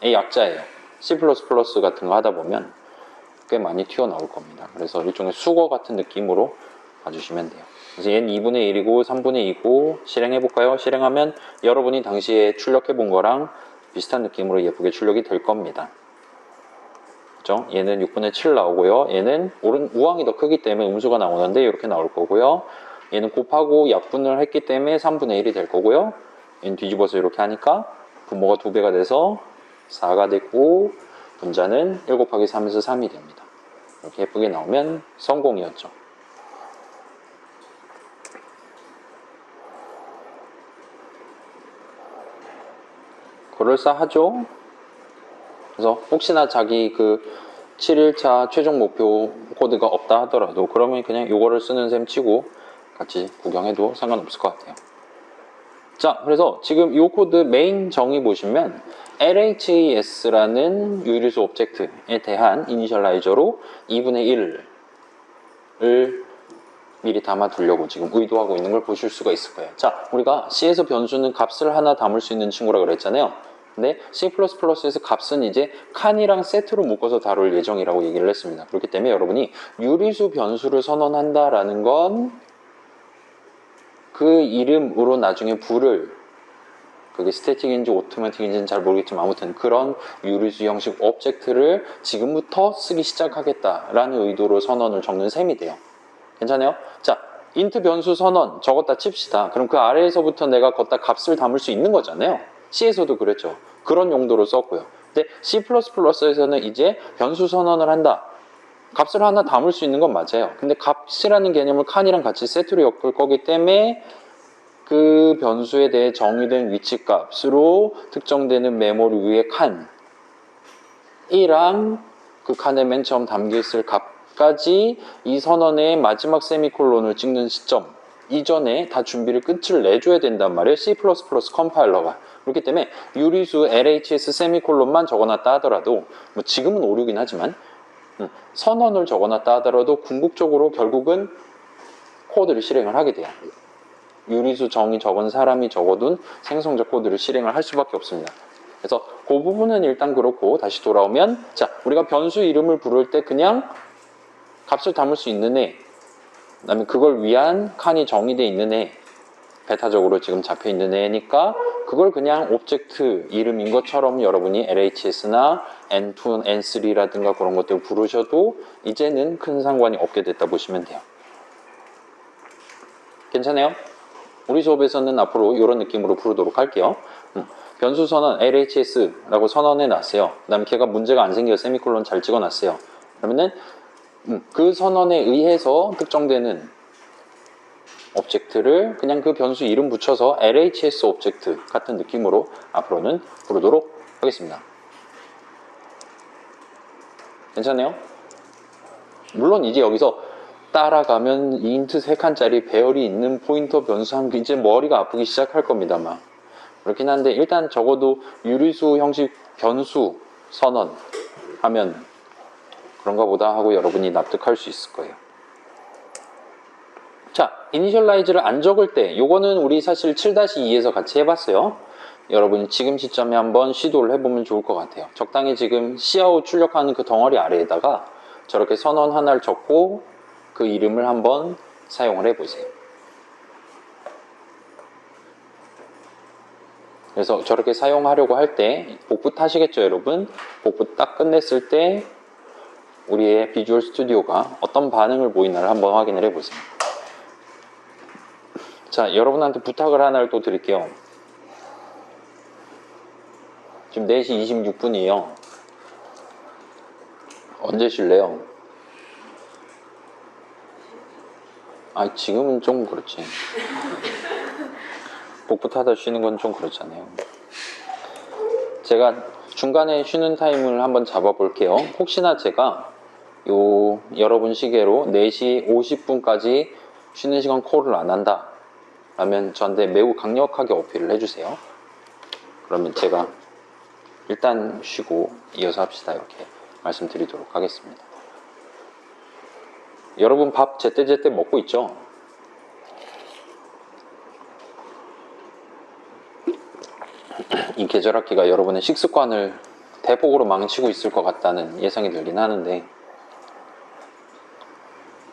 Speaker 1: 약자예요. C++ 같은 거 하다 보면 꽤 많이 튀어나올 겁니다. 그래서 일종의 수거 같은 느낌으로 봐주시면 돼요. 그래서 얘는 2분의 1이고 3분의 2고 실행해볼까요? 실행하면 여러분이 당시에 출력해본 거랑 비슷한 느낌으로 예쁘게 출력이 될 겁니다. 그죠? 얘는 6분의 7 나오고요. 얘는 우항이 더 크기 때문에 음수가 나오는데 이렇게 나올 거고요. 얘는 곱하고 약분을 했기 때문에 3분의 1이 될 거고요. 얘는 뒤집어서 이렇게 하니까 분모가 2배가 돼서 4가 됐고 분자는 1 곱하기 3에서 3이 됩니다. 이렇게 예쁘게 나오면 성공이었죠. 그럴싸하죠? 그래서 혹시나 자기 그 7일차 최종 목표 코드가 없다 하더라도 그러면 그냥 이거를 쓰는 셈 치고 같이 구경해도 상관없을 것 같아요. 자, 그래서 지금 이 코드 메인 정의 보시면 LHS라는 유리수 오브젝트에 대한 이니셜라이저로 2분의 1을 미리 담아두려고 지금 의도하고 있는 걸 보실 수가 있을 거예요. 자, 우리가 C에서 변수는 값을 하나 담을 수 있는 친구라 그랬잖아요. 근데 C++에서 값은 이제 칸이랑 세트로 묶어서 다룰 예정이라고 얘기를 했습니다. 그렇기 때문에 여러분이 유리수 변수를 선언한다라는 건 그 이름으로 나중에 부를 그게 스태틱인지 오토매틱인지는 잘 모르겠지만 아무튼 그런 유리수 형식 오브젝트를 지금부터 쓰기 시작하겠다라는 의도로 선언을 적는 셈이 돼요. 괜찮아요? 자, 인트 변수 선언 적었다 칩시다. 그럼 그 아래에서부터 내가 걷다 값을 담을 수 있는 거잖아요. C에서도 그랬죠. 그런 용도로 썼고요. 근데 C++에서는 이제 변수 선언을 한다. 값을 하나 담을 수 있는 건 맞아요. 근데 값이라는 개념을 칸이랑 같이 세트로 엮을 거기 때문에 그 변수에 대해 정의된 위치값으로 특정되는 메모리 위의 칸이랑 그 칸에 맨 처음 담겨있을 값까지 이 선언의 마지막 세미콜론을 찍는 시점 이전에 다 준비를 끝을 내줘야 된단 말이에요. C++ 컴파일러가. 그렇기 때문에 유리수 LHS 세미콜론만 적어놨다 하더라도 뭐 지금은 오류긴 하지만 선언을 적어놨다 하더라도 궁극적으로 결국은 코드를 실행을 하게 돼요. 유리수 정의 적은 사람이 적어둔 생성자 코드를 실행을 할 수밖에 없습니다. 그래서 그 부분은 일단 그렇고 다시 돌아오면 자, 우리가 변수 이름을 부를 때 그냥 값을 담을 수 있는 애 그다음에 그걸 위한 칸이 정의되어 있는 애 베타적으로 지금 잡혀 있는 애니까 그걸 그냥 오브젝트 이름인 것처럼 여러분이 LHS나 N2, N3라든가 그런 것들 부르셔도 이제는 큰 상관이 없게 됐다 보시면 돼요. 괜찮아요? 우리 수업에서는 앞으로 이런 느낌으로 부르도록 할게요. 변수 선언 LHS라고 선언해 놨어요. 그 다음에 걔가 문제가 안 생겨 세미콜론 잘 찍어 놨어요. 그러면은 그 선언에 의해서 특정되는 오브젝트를 그냥 그 변수 이름 붙여서 LHS 오브젝트 같은 느낌으로 앞으로는 부르도록 하겠습니다. 괜찮아요? 물론 이제 여기서 따라가면 인트 3칸짜리 배열이 있는 포인터 변수하면 이제 머리가 아프기 시작할 겁니다. 아마. 그렇긴 한데 일단 적어도 유리수 형식 변수 선언하면 그런가 보다 하고 여러분이 납득할 수 있을 거예요. 자, 이니셜라이즈를 안 적을 때 요거는 우리 사실 7-2에서 같이 해봤어요. 여러분이 지금 시점에 한번 시도를 해보면 좋을 것 같아요. 적당히 지금 Cout 출력하는 그 덩어리 아래에다가 저렇게 선언 하나를 적고 그 이름을 한번 사용을 해보세요. 그래서 저렇게 사용하려고 할 때 복부 타시겠죠, 여러분? 복부 딱 끝냈을 때 우리의 비주얼 스튜디오가 어떤 반응을 보이나를 한번 확인을 해보세요. 자, 여러분한테 부탁을 하나를 또 드릴게요. 지금 4시 26분이에요. 언제 쉴래요? 아, 지금은 좀 그렇지. 복부 타다 쉬는 건 좀 그렇잖아요. 제가 중간에 쉬는 타임을 한번 잡아볼게요. 혹시나 제가 여러분 시계로 4시 50분까지 쉬는 시간 콜을 안 한다 라면 저한테 매우 강력하게 어필을 해주세요. 그러면 제가 일단 쉬고 이어서 합시다 이렇게 말씀드리도록 하겠습니다. 여러분 밥 제때제때 먹고 있죠? 이 계절학기가 여러분의 식습관을 대폭으로 망치고 있을 것 같다는 예상이 들긴 하는데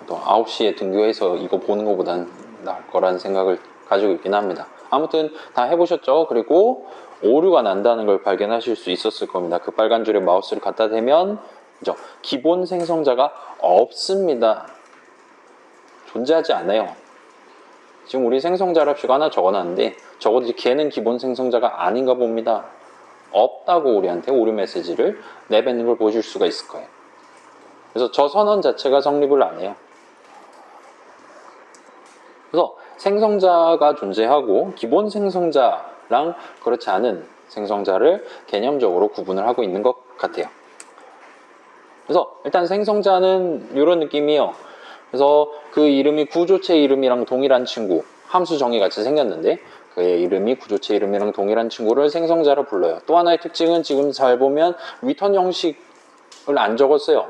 Speaker 1: 또 9시에 등교해서 이거 보는 것보단 나을 거라는 생각을 가지고 있긴 합니다. 아무튼 다 해보셨죠? 그리고 오류가 난다는 걸 발견하실 수 있었을 겁니다. 그 빨간 줄에 마우스를 갖다 대면 그죠? 기본 생성자가 없습니다. 존재하지 않아요. 지금 우리 생성자랍시고 하나 적어놨는데 적어도 걔는 기본 생성자가 아닌가 봅니다. 없다고 우리한테 오류 메시지를 내뱉는 걸 보실 수가 있을 거예요. 그래서 저 선언 자체가 성립을 안 해요. 그래서 생성자가 존재하고 기본 생성자랑 그렇지 않은 생성자를 개념적으로 구분을 하고 있는 것 같아요. 그래서 일단 생성자는 이런 느낌이에요. 그래서 그 이름이 구조체 이름이랑 동일한 친구, 함수 정의 같이 생겼는데 그의 이름이 구조체 이름이랑 동일한 친구를 생성자로 불러요. 또 하나의 특징은 지금 잘 보면 리턴 형식을 안 적었어요.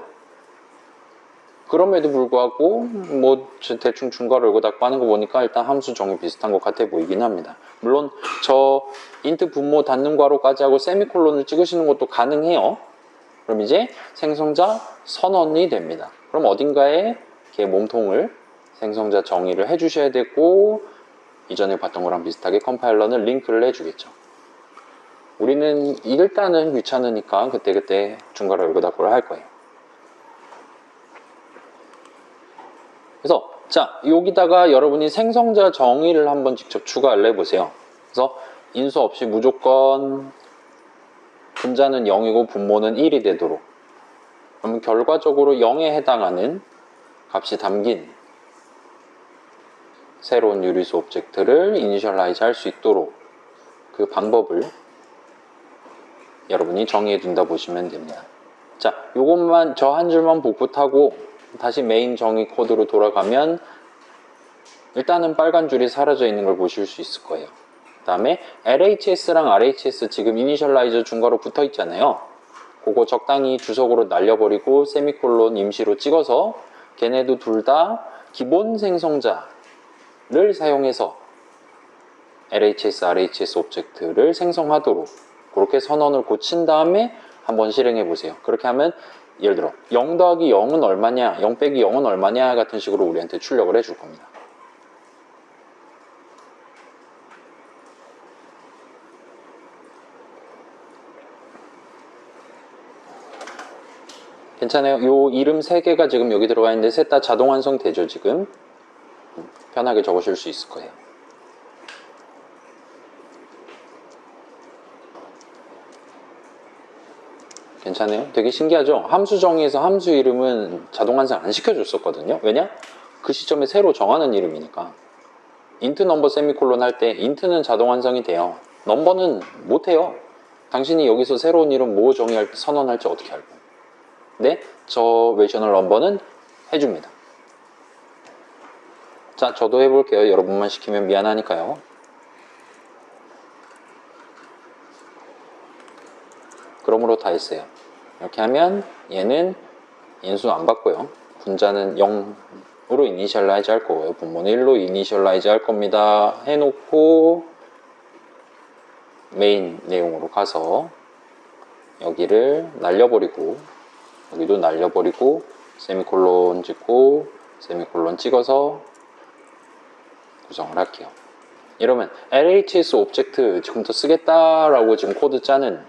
Speaker 1: 그럼에도 불구하고 뭐 대충 중괄호 열고 닫고 하는 거 보니까 일단 함수 정의 비슷한 것 같아 보이긴 합니다. 물론 저 인트 분모 닫는 괄호까지 하고 세미콜론을 찍으시는 것도 가능해요. 그럼 이제 생성자 선언이 됩니다. 그럼 어딘가에 걔 몸통을 생성자 정의를 해주셔야 되고 이전에 봤던 거랑 비슷하게 컴파일러는 링크를 해주겠죠. 우리는 일단은 귀찮으니까 그때그때 중괄호 열고 닫고를 할 거예요. 그래서 자 여기다가 여러분이 생성자 정의를 한번 직접 추가를 해보세요. 그래서 인수 없이 무조건 분자는 0이고 분모는 1이 되도록 그러면 결과적으로 0에 해당하는 값이 담긴 새로운 유리수 오브젝트를 이니셜라이즈 할 수 있도록 그 방법을 여러분이 정의해 둔다 보시면 됩니다. 자, 요것만 저 한 줄만 복붙하고 다시 메인 정의 코드로 돌아가면 일단은 빨간 줄이 사라져 있는 걸 보실 수 있을 거예요. 그 다음에 LHS랑 RHS 지금 이니셜라이저 중괄호 붙어 있잖아요. 그거 적당히 주석으로 날려버리고 세미콜론 임시로 찍어서 걔네도 둘 다 기본 생성자를 사용해서 LHS, RHS 오브젝트를 생성하도록 그렇게 선언을 고친 다음에 한번 실행해 보세요. 그렇게 하면 예를 들어 0 더하기 0은 얼마냐, 0 빼기 0은 얼마냐 같은 식으로 우리한테 출력을 해줄 겁니다. 괜찮아요. 요 이름 3개가 지금 여기 들어가 있는데 셋 다 자동 완성되죠 지금. 편하게 적으실 수 있을 거예요. 괜찮아요? 되게 신기하죠? 함수 정의에서 함수 이름은 자동 완성 안 시켜줬었거든요. 왜냐? 그 시점에 새로 정하는 이름이니까. 인트 넘버 세미콜론 할 때 인트는 자동 완성이 돼요. 넘버는 못해요. 당신이 여기서 새로운 이름 뭐 정의할 때 선언할지 어떻게 알고. 근데 저 웨이셔널 넘버는 해줍니다. 자, 저도 해볼게요. 여러분만 시키면 미안하니까요. 그러므로 다 했어요. 이렇게 하면 얘는 인수 안 받고요. 분자는 0으로 이니셜라이즈 할 거고요. 분모는 1로 이니셜라이즈 할 겁니다. 해놓고 메인 내용으로 가서 여기를 날려버리고 여기도 날려버리고 세미콜론 찍고 세미콜론 찍어서 구성을 할게요. 이러면 LHS 오브젝트 지금부터 쓰겠다라고 지금 코드 짜는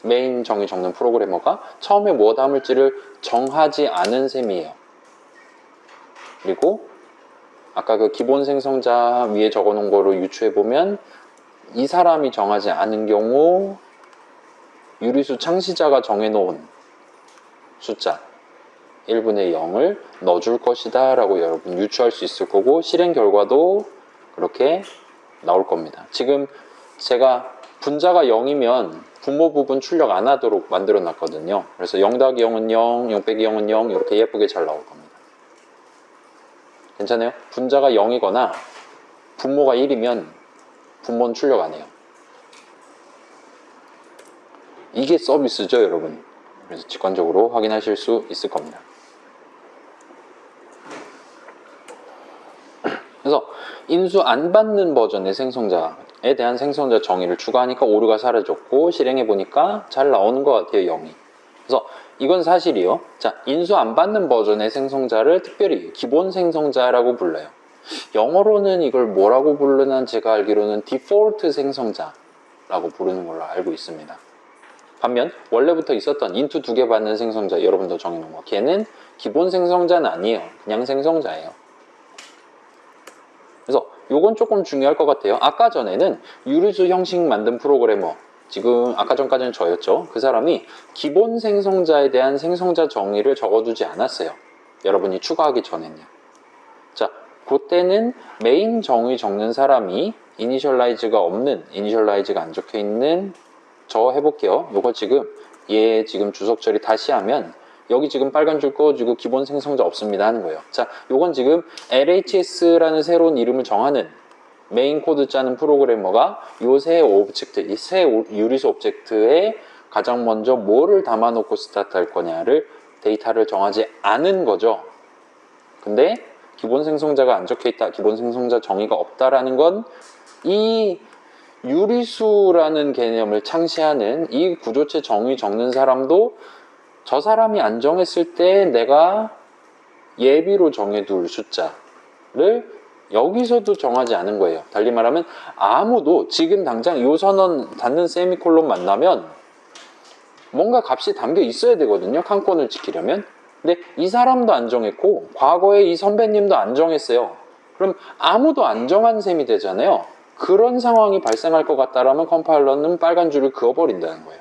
Speaker 1: 메인 정의 적는 프로그래머가 처음에 뭐 담을지를 정하지 않은 셈이에요. 그리고 아까 그 기본 생성자 위에 적어놓은 거로 유추해보면 이 사람이 정하지 않은 경우 유리수 창시자가 정해놓은 숫자 1분의 0을 넣어줄 것이다 라고 여러분 유추할 수 있을 거고 실행 결과도 그렇게 나올 겁니다. 지금 제가 분자가 0이면 분모 부분 출력 안 하도록 만들어 놨거든요. 그래서 0 더하기 0은 0, 0 빼기 0은 0 이렇게 예쁘게 잘 나올 겁니다. 괜찮아요? 분자가 0이거나 분모가 1이면 분모는 출력 안 해요. 이게 서비스죠, 여러분. 그래서 직관적으로 확인하실 수 있을 겁니다. 그래서 인수 안 받는 버전의 생성자에 대한 생성자 정의를 추가하니까 오류가 사라졌고 실행해 보니까 잘 나오는 것 같아요, 0이. 그래서 이건 사실이요. 자, 인수 안 받는 버전의 생성자를 특별히 기본 생성자라고 불러요. 영어로는 이걸 뭐라고 부르는 제가 알기로는 디폴트 생성자라고 부르는 걸로 알고 있습니다. 반면 원래부터 있었던 인투 2개 받는 생성자 여러분도 정해놓은 거 걔는 기본 생성자는 아니에요. 그냥 생성자예요. 그래서 요건 조금 중요할 것 같아요. 아까 전에는 유리수 형식 만든 프로그래머 지금 아까 전까지는 저였죠. 그 사람이 기본 생성자에 대한 생성자 정의를 적어두지 않았어요. 여러분이 추가하기 전에는요. 자, 그때는 메인 정의 적는 사람이 이니셜라이즈가 없는, 이니셜라이즈가 안 적혀 있는 저 해볼게요. 요거 지금 얘 지금 주석 처리 다시 하면 여기 지금 빨간 줄 꺼주고 기본 생성자 없습니다 하는 거예요. 자, 요건 지금 LHS라는 새로운 이름을 정하는 메인 코드 짜는 프로그래머가 요 새 오브젝트, 이 새 유리수 오브젝트에 가장 먼저 뭐를 담아놓고 스타트 할 거냐를 데이터를 정하지 않은 거죠. 근데 기본 생성자가 안 적혀 있다, 기본 생성자 정의가 없다라는 건 이 유리수라는 개념을 창시하는 이 구조체 정의 적는 사람도 저 사람이 안 정했을 때 내가 예비로 정해둘 숫자를 여기서도 정하지 않은 거예요. 달리 말하면 아무도 지금 당장 이 선언 닫는 세미콜론 만나면 뭔가 값이 담겨 있어야 되거든요. 칸권을 지키려면. 근데 이 사람도 안 정했고 과거에 이 선배님도 안 정했어요. 그럼 아무도 안 정한 셈이 되잖아요. 그런 상황이 발생할 것 같다라면 컴파일러는 빨간 줄을 그어버린다는 거예요.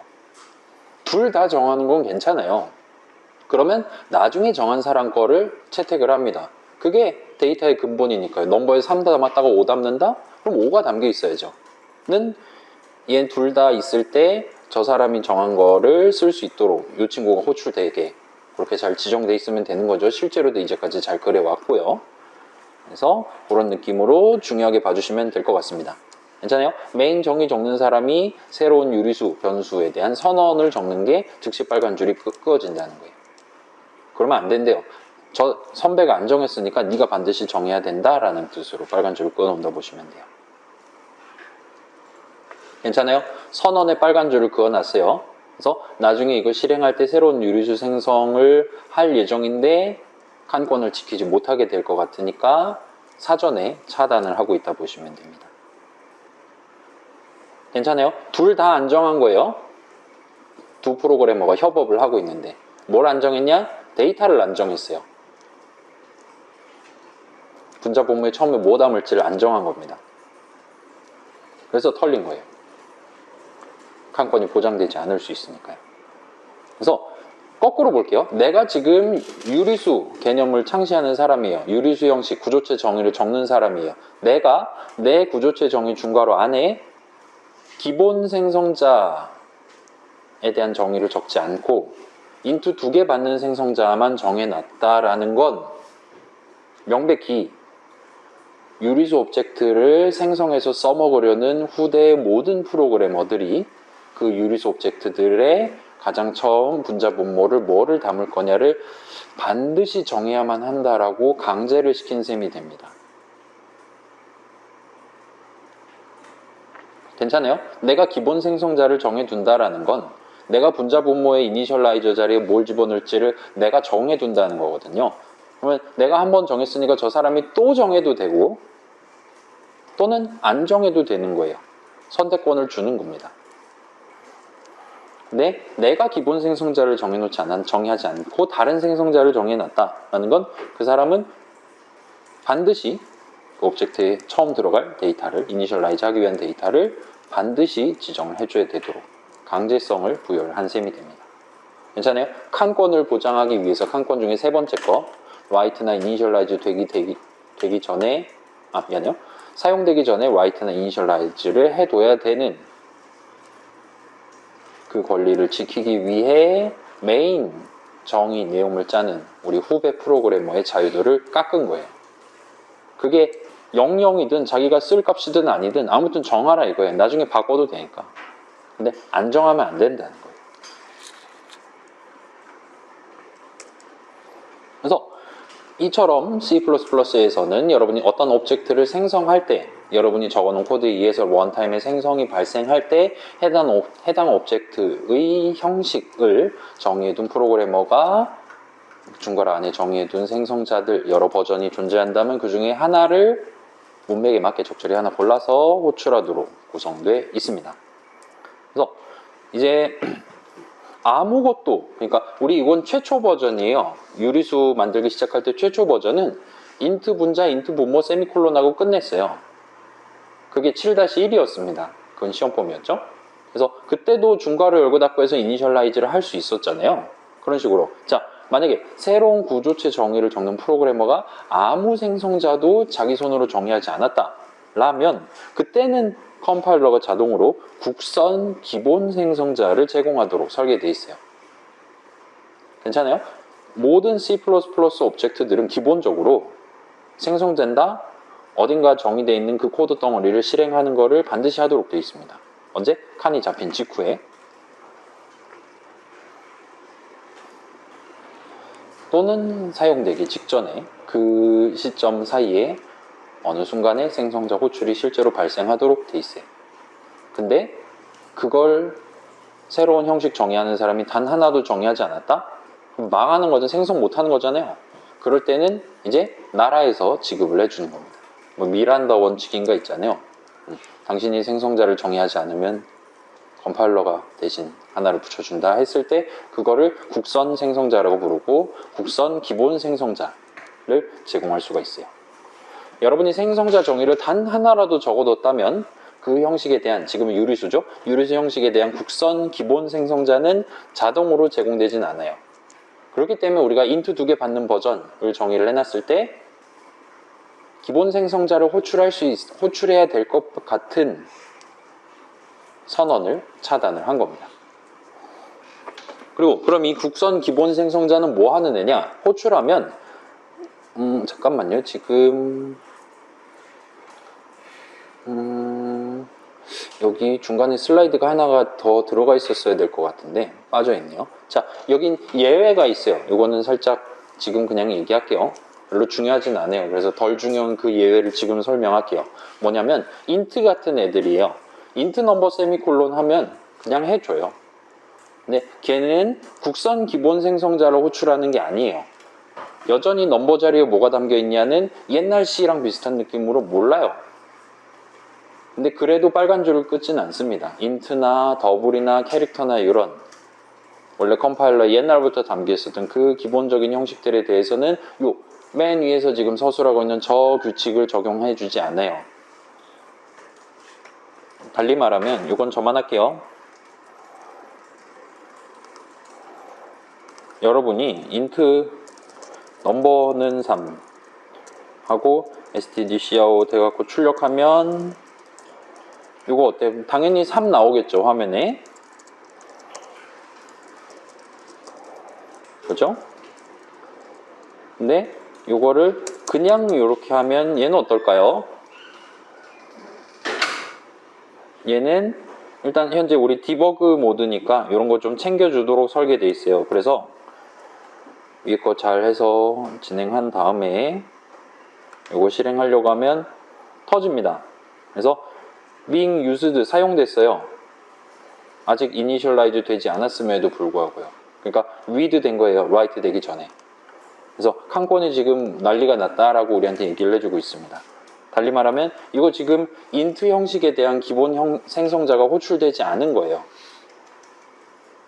Speaker 1: 둘 다 정하는 건 괜찮아요. 그러면 나중에 정한 사람 거를 채택을 합니다. 그게 데이터의 근본이니까요. 넘버에 3 담았다가 5 담는다? 그럼 5가 담겨 있어야죠. 는 얘 둘 다 있을 때 저 사람이 정한 거를 쓸 수 있도록 이 친구가 호출되게 그렇게 잘 지정돼 있으면 되는 거죠. 실제로도 이제까지 잘 그려왔고요. 그래서 그런 느낌으로 중요하게 봐주시면 될 것 같습니다. 괜찮아요? 메인 정의 적는 사람이 새로운 유리수, 변수에 대한 선언을 적는 게 즉시 빨간 줄이 끄어진다는 거예요. 그러면 안 된대요. 저 선배가 안 정했으니까 네가 반드시 정해야 된다라는 뜻으로 빨간 줄을 그어놓는다 보시면 돼요. 괜찮아요? 선언에 빨간 줄을 그어놨어요. 그래서 나중에 이걸 실행할 때 새로운 유리수 생성을 할 예정인데 칸권을 지키지 못하게 될 것 같으니까 사전에 차단을 하고 있다 보시면 됩니다. 괜찮아요? 둘 다 안 정한 거예요. 두 프로그래머가 협업을 하고 있는데 뭘 안 정했냐? 데이터를 안 정했어요. 분자 본무에 처음에 뭐 담을지를 안 정한 겁니다. 그래서 털린 거예요. 칸권이 보장되지 않을 수 있으니까요. 그래서 거꾸로 볼게요. 내가 지금 유리수 개념을 창시하는 사람이에요. 유리수 형식 구조체 정의를 적는 사람이에요. 내가 내 구조체 정의 중괄호 안에 기본 생성자에 대한 정의를 적지 않고 인투 2개 받는 생성자만 정해놨다라는 건 명백히 유리수 오브젝트를 생성해서 써먹으려는 후대의 모든 프로그래머들이 그 유리수 오브젝트들의 가장 처음 분자 분모를 뭐를 담을 거냐를 반드시 정해야만 한다라고 강제를 시킨 셈이 됩니다. 괜찮아요? 내가 기본 생성자를 정해둔다라는 건 내가 분자 분모의 이니셜라이저 자리에 뭘 집어넣을지를 내가 정해둔다는 거거든요. 그러면 내가 한번 정했으니까 저 사람이 또 정해도 되고 또는 안 정해도 되는 거예요. 선택권을 주는 겁니다. 근데 내가 기본 생성자를 정의하지 않고 다른 생성자를 정해놨다라는 건 그 사람은 반드시 그 오브젝트에 처음 들어갈 데이터를 이니셜라이즈 하기 위한 데이터를 반드시 지정을 해줘야 되도록 강제성을 부여를 한 셈이 됩니다. 괜찮아요? 칸권을 보장하기 위해서 칸권 중에 세 번째 거 write나 이니셜라이즈 되기 전에 미안해요. 사용되기 전에 write나 이니셜라이즈를 해둬야 되는 그 권리를 지키기 위해 메인 정의 내용을 짜는 우리 후배 프로그래머의 자유도를 깎은 거예요. 그게 00이든 자기가 쓸 값이든 아니든 아무튼 정하라 이거예요. 나중에 바꿔도 되니까. 근데 안 정하면 안 된다는 거예요. 그래서 이처럼 C++에서는 여러분이 어떤 오브젝트를 생성할 때 여러분이 적어놓은 코드에 의해서 원타임의 생성이 발생할 때 해당 오브젝트의 형식을 정의해둔 프로그래머가 중괄호 안에 정의해둔 생성자들 여러 버전이 존재한다면 그 중에 하나를 문맥에 맞게 적절히 하나 골라서 호출하도록 구성되어 있습니다. 그래서 이제 아무것도 그러니까 우리 이건 최초 버전이에요. 유리수 만들기 시작할 때 최초 버전은 인트 분자, 인트 분모, 세미콜론하고 끝냈어요. 그게 7-1이었습니다. 그건 시험범위였죠. 그래서 그때도 중괄호 열고 닫고 해서 이니셜라이즈를 할 수 있었잖아요. 그런 식으로. 자, 만약에 새로운 구조체 정의를 적는 프로그래머가 아무 생성자도 자기 손으로 정의하지 않았다라면 그때는 컴파일러가 자동으로 국선 기본 생성자를 제공하도록 설계되어 있어요. 괜찮아요? 모든 C++ 오브젝트들은 기본적으로 생성된다, 어딘가 정의되어 있는 그 코드 덩어리를 실행하는 것을 반드시 하도록 되어 있습니다. 언제? 칸이 잡힌 직후에. 또는 사용되기 직전에 그 시점 사이에 어느 순간에 생성자 호출이 실제로 발생하도록 돼 있어요. 근데 그걸 새로운 형식 정의하는 사람이 단 하나도 정의하지 않았다? 그럼 망하는 거죠. 생성 못하는 거잖아요. 그럴 때는 이제 나라에서 지급을 해주는 겁니다. 뭐 미란다 원칙인가 있잖아요. 당신이 생성자를 정의하지 않으면 컴파일러가 대신 하나를 붙여준다 했을 때 그거를 국선 생성자라고 부르고 국선 기본 생성자를 제공할 수가 있어요. 여러분이 생성자 정의를 단 하나라도 적어뒀다면 그 형식에 대한, 지금은 유리수죠? 유리수 형식에 대한 국선 기본 생성자는 자동으로 제공되진 않아요. 그렇기 때문에 우리가 int 2개 받는 버전을 정의를 해놨을 때 기본 생성자를 호출해야 될 것 같은 선언을 차단을 한 겁니다. 그리고 그럼 이 국선 기본 생성자는 뭐 하는 애냐? 호출하면 잠깐만요. 지금 여기 중간에 슬라이드가 하나가 더 들어가 있었어야 될 것 같은데 빠져있네요. 자, 여긴 예외가 있어요. 이거는 살짝 지금 그냥 얘기할게요. 별로 중요하진 않아요. 그래서 덜 중요한 그 예외를 지금 설명할게요. 뭐냐면 int 같은 애들이에요. int 넘버 세미콜론 하면 그냥 해줘요. 근데 걔는 국선 기본 생성자를 호출하는 게 아니에요. 여전히 넘버 자리에 뭐가 담겨 있냐는 옛날 C랑 비슷한 느낌으로 몰라요. 근데 그래도 빨간 줄을 끊지는 않습니다. int나 더블이나 캐릭터나 이런 원래 컴파일러 옛날부터 담겨 있었던 그 기본적인 형식들에 대해서는 요 맨 위에서 지금 서술하고 있는 저 규칙을 적용해 주지 않아요. 달리 말하면 이건 저만 할게요. 여러분이 int 넘버는 3 하고 stdcout 해갖고 출력하면 이거 어때? 당연히 3 나오겠죠, 화면에. 그죠? 근데 이거를 그냥 이렇게 하면 얘는 어떨까요? 얘는 일단 현재 우리 디버그 모드니까 이런 거 좀 챙겨주도록 설계되어 있어요. 그래서 위에 거 잘 해서 진행한 다음에 이거 실행하려고 하면 터집니다. 그래서 being used 사용됐어요. 아직 initialize 되지 않았음에도 불구하고요. 그러니까 read 된 거예요. write 되기 전에. 그래서 칸콘이 지금 난리가 났다라고 우리한테 얘기를 해주고 있습니다. 달리 말하면 이거 지금 int 형식에 대한 기본 생성자가 호출되지 않은 거예요.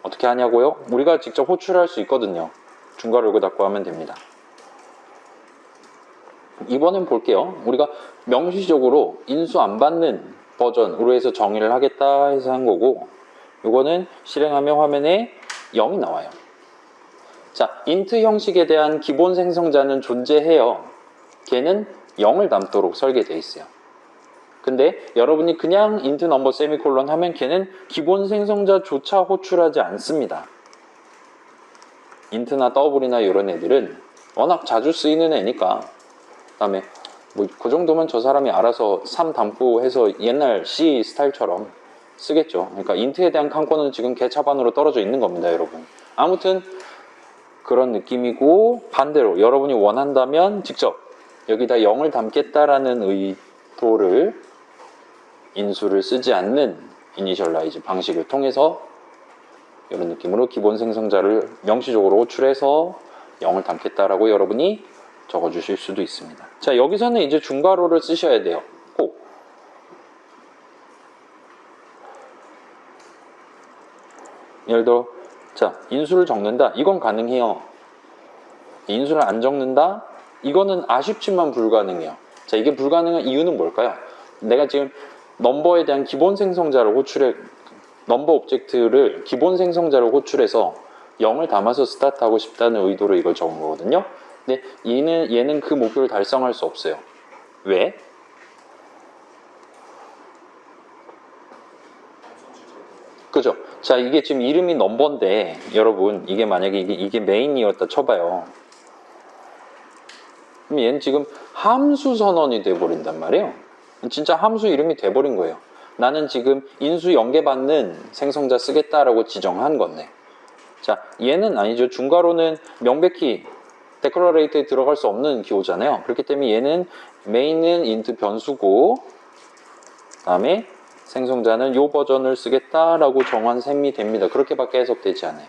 Speaker 1: 어떻게 하냐고요? 우리가 직접 호출할 수 있거든요. 중괄호 요거 닫고 하면 됩니다. 이번엔 볼게요. 우리가 명시적으로 인수 안 받는 버전으로 해서 정의를 하겠다 해서 한 거고, 이거는 실행하면 화면에 0이 나와요. 자, int 형식에 대한 기본 생성자는 존재해요. 걔는 0을 담도록 설계되어 있어요. 근데 여러분이 그냥 int number 세미콜론 하면 걔는 기본 생성자조차 호출하지 않습니다. int나 더블이나 이런 애들은 워낙 자주 쓰이는 애니까, 그 다음에 뭐 그 정도면 저 사람이 알아서 3 담고 해서 옛날 C 스타일처럼 쓰겠죠. 그러니까 int에 대한 칸콘은 지금 개차반으로 떨어져 있는 겁니다, 여러분. 아무튼 그런 느낌이고, 반대로 여러분이 원한다면 직접 여기다 0을 담겠다라는 의도를 인수를 쓰지 않는 이니셜라이즈 방식을 통해서 이런 느낌으로 기본 생성자를 명시적으로 호출해서 0을 담겠다라고 여러분이 적어주실 수도 있습니다. 자, 여기서는 이제 중괄호를 쓰셔야 돼요. 꼭. 예를 들어, 자, 인수를 적는다. 이건 가능해요. 인수를 안 적는다. 이거는 아쉽지만 불가능해요. 자, 이게 불가능한 이유는 뭘까요? 내가 지금 넘버에 대한 기본 생성자를 호출해, 넘버 오브젝트를 기본 생성자를 호출해서 0을 담아서 스타트하고 싶다는 의도로 이걸 적은 거거든요. 근데 얘는 그 목표를 달성할 수 없어요. 왜? 그죠? 자, 이게 지금 이름이 넘버인데, 여러분, 이게 만약에 이게 메인이었다 쳐봐요. 그럼 얘는 지금 함수 선언이 돼버린단 말이에요. 진짜 함수 이름이 돼버린 거예요. 나는 지금 인수 연계받는 생성자 쓰겠다라고 지정한 건데. 자, 얘는 아니죠. 중괄호는 명백히 데클러레이트에 들어갈 수 없는 기호잖아요. 그렇기 때문에 얘는 메인은 int 변수고, 그 다음에 생성자는 요 버전을 쓰겠다라고 정한 셈이 됩니다. 그렇게밖에 해석되지 않아요.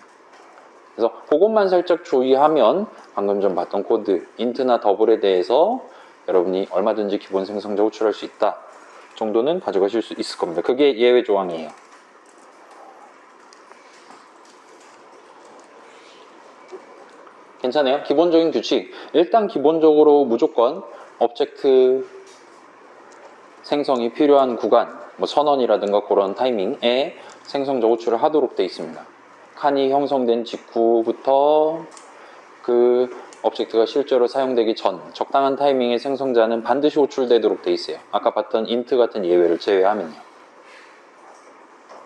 Speaker 1: 그래서 그것만 살짝 주의하면 방금 전 봤던 코드 int나 더블에 대해서 여러분이 얼마든지 기본 생성자 호출할 수 있다 정도는 가져가실 수 있을 겁니다. 그게 예외 조항이에요. 괜찮아요? 기본적인 규칙. 일단 기본적으로 무조건 오브젝트 생성이 필요한 구간, 뭐 선언이라든가 그런 타이밍에 생성자 호출을 하도록 되어 있습니다. 칸이 형성된 직후부터 그 오브젝트가 실제로 사용되기 전 적당한 타이밍에 생성자는 반드시 호출되도록 되어 있어요. 아까 봤던 int 같은 예외를 제외하면요.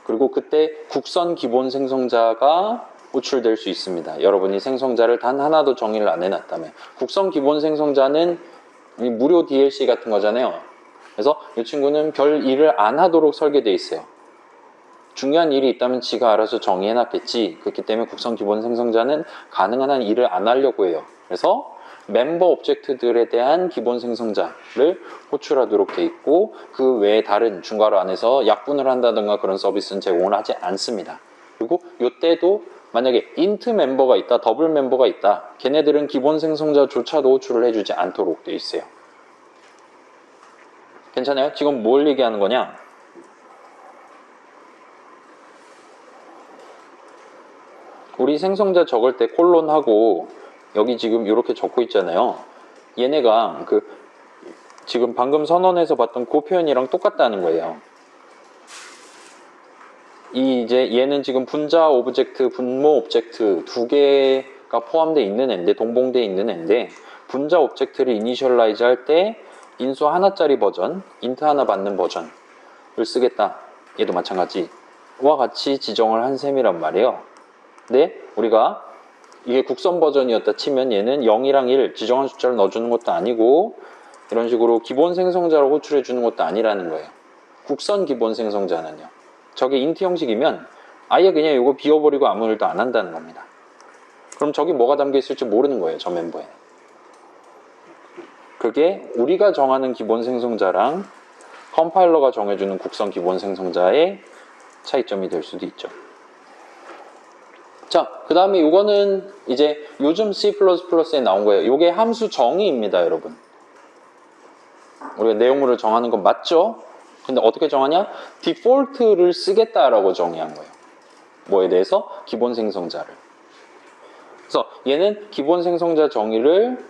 Speaker 1: 그리고 그때 국선 기본 생성자가 호출될 수 있습니다. 여러분이 생성자를 단 하나도 정의를 안 해놨다면. 국선 기본 생성자는 무료 DLC 같은 거잖아요. 그래서 이 친구는 별 일을 안 하도록 설계되어 있어요. 중요한 일이 있다면 지가 알아서 정의해놨겠지. 그렇기 때문에 국선 기본 생성자는 가능한 한 일을 안 하려고 해요. 그래서 멤버 오브젝트들에 대한 기본 생성자를 호출하도록 되어 있고, 그 외에 다른 중괄호 안에서 약분을 한다든가 그런 서비스는 제공을 하지 않습니다. 그리고 이때도 만약에 int 멤버가 있다, 더블 멤버가 있다, 걔네들은 기본 생성자조차도 호출을 해주지 않도록 되어 있어요. 괜찮아요? 지금 뭘 얘기하는 거냐? 우리 생성자 적을 때 콜론하고 여기 지금 이렇게 적고 있잖아요. 얘네가 그 지금 방금 선언에서 봤던 그 표현이랑 똑같다는 거예요. 이제 얘는 지금 분자 오브젝트, 분모 오브젝트 두 개가 포함되어 있는 애인데, 동봉되어 있는 애인데, 분자 오브젝트를 이니셜라이즈 할 때 인수 하나짜리 버전, int 하나 받는 버전을 쓰겠다. 얘도 마찬가지와 같이 지정을 한 셈이란 말이에요. 근데 우리가 이게 국선 버전이었다 치면 얘는 0이랑 1 지정한 숫자를 넣어주는 것도 아니고 이런 식으로 기본 생성자로 호출해 주는 것도 아니라는 거예요. 국선 기본 생성자는요. 저게 int 형식이면 아예 그냥 이거 비워버리고 아무 일도 안 한다는 겁니다. 그럼 저기 뭐가 담겨 있을지 모르는 거예요. 저 멤버에. 그게 우리가 정하는 기본 생성자랑 컴파일러가 정해주는 국선 기본 생성자의 차이점이 될 수도 있죠. 자, 그 다음에 이거는 이제 요즘 C++에 나온 거예요. 이게 함수 정의입니다, 여러분. 우리가 내용물을 정하는 건 맞죠? 근데 어떻게 정하냐? 디폴트를 쓰겠다라고 정의한 거예요. 뭐에 대해서? 기본 생성자를. 그래서 얘는 기본 생성자 정의를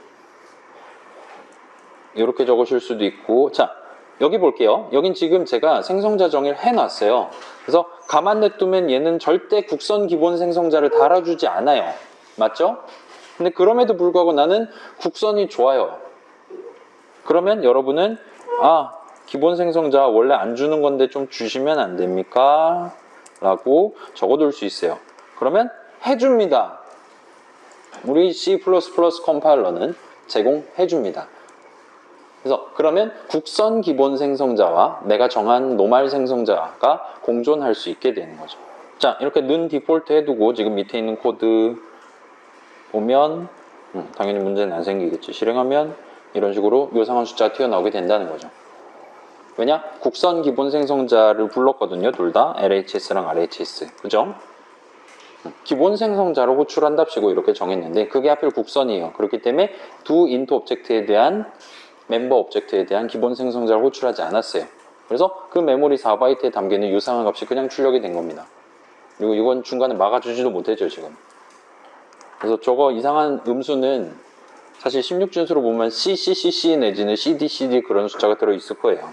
Speaker 1: 이렇게 적으실 수도 있고, 자, 여기 볼게요. 여긴 지금 제가 생성자 정의를 해놨어요. 그래서 가만 냅두면 얘는 절대 국선 기본 생성자를 달아주지 않아요. 맞죠? 근데 그럼에도 불구하고 나는 국선이 좋아요. 그러면 여러분은 기본 생성자 원래 안 주는 건데 좀 주시면 안 됩니까? 라고 적어둘 수 있어요. 그러면 해줍니다. 우리 C++ 컴파일러는 제공해줍니다. 그래서 그러면 국선 기본 생성자와 내가 정한 노말 생성자가 공존할 수 있게 되는 거죠. 자, 이렇게 는 디폴트 해두고 지금 밑에 있는 코드 보면 당연히 문제는 안 생기겠지. 실행하면 이런 식으로 요상한 숫자가 튀어나오게 된다는 거죠. 왜냐? 국선 기본 생성자를 불렀거든요. 둘 다 LHS랑 RHS. 그죠? 기본 생성자로 호출한답시고 이렇게 정했는데 그게 하필 국선이에요. 그렇기 때문에 두 인트 오브젝트에 대한 멤버 오브젝트에 대한 기본 생성자를 호출하지 않았어요. 그래서 그 메모리 4바이트에 담겨있는 유상한 값이 그냥 출력이 된 겁니다. 그리고 이건 중간에 막아주지도 못했죠, 지금. 그래서 저거 이상한 음수는 사실 16준수로 보면 CCCC 내지는 CDCD 그런 숫자가 들어있을 거예요.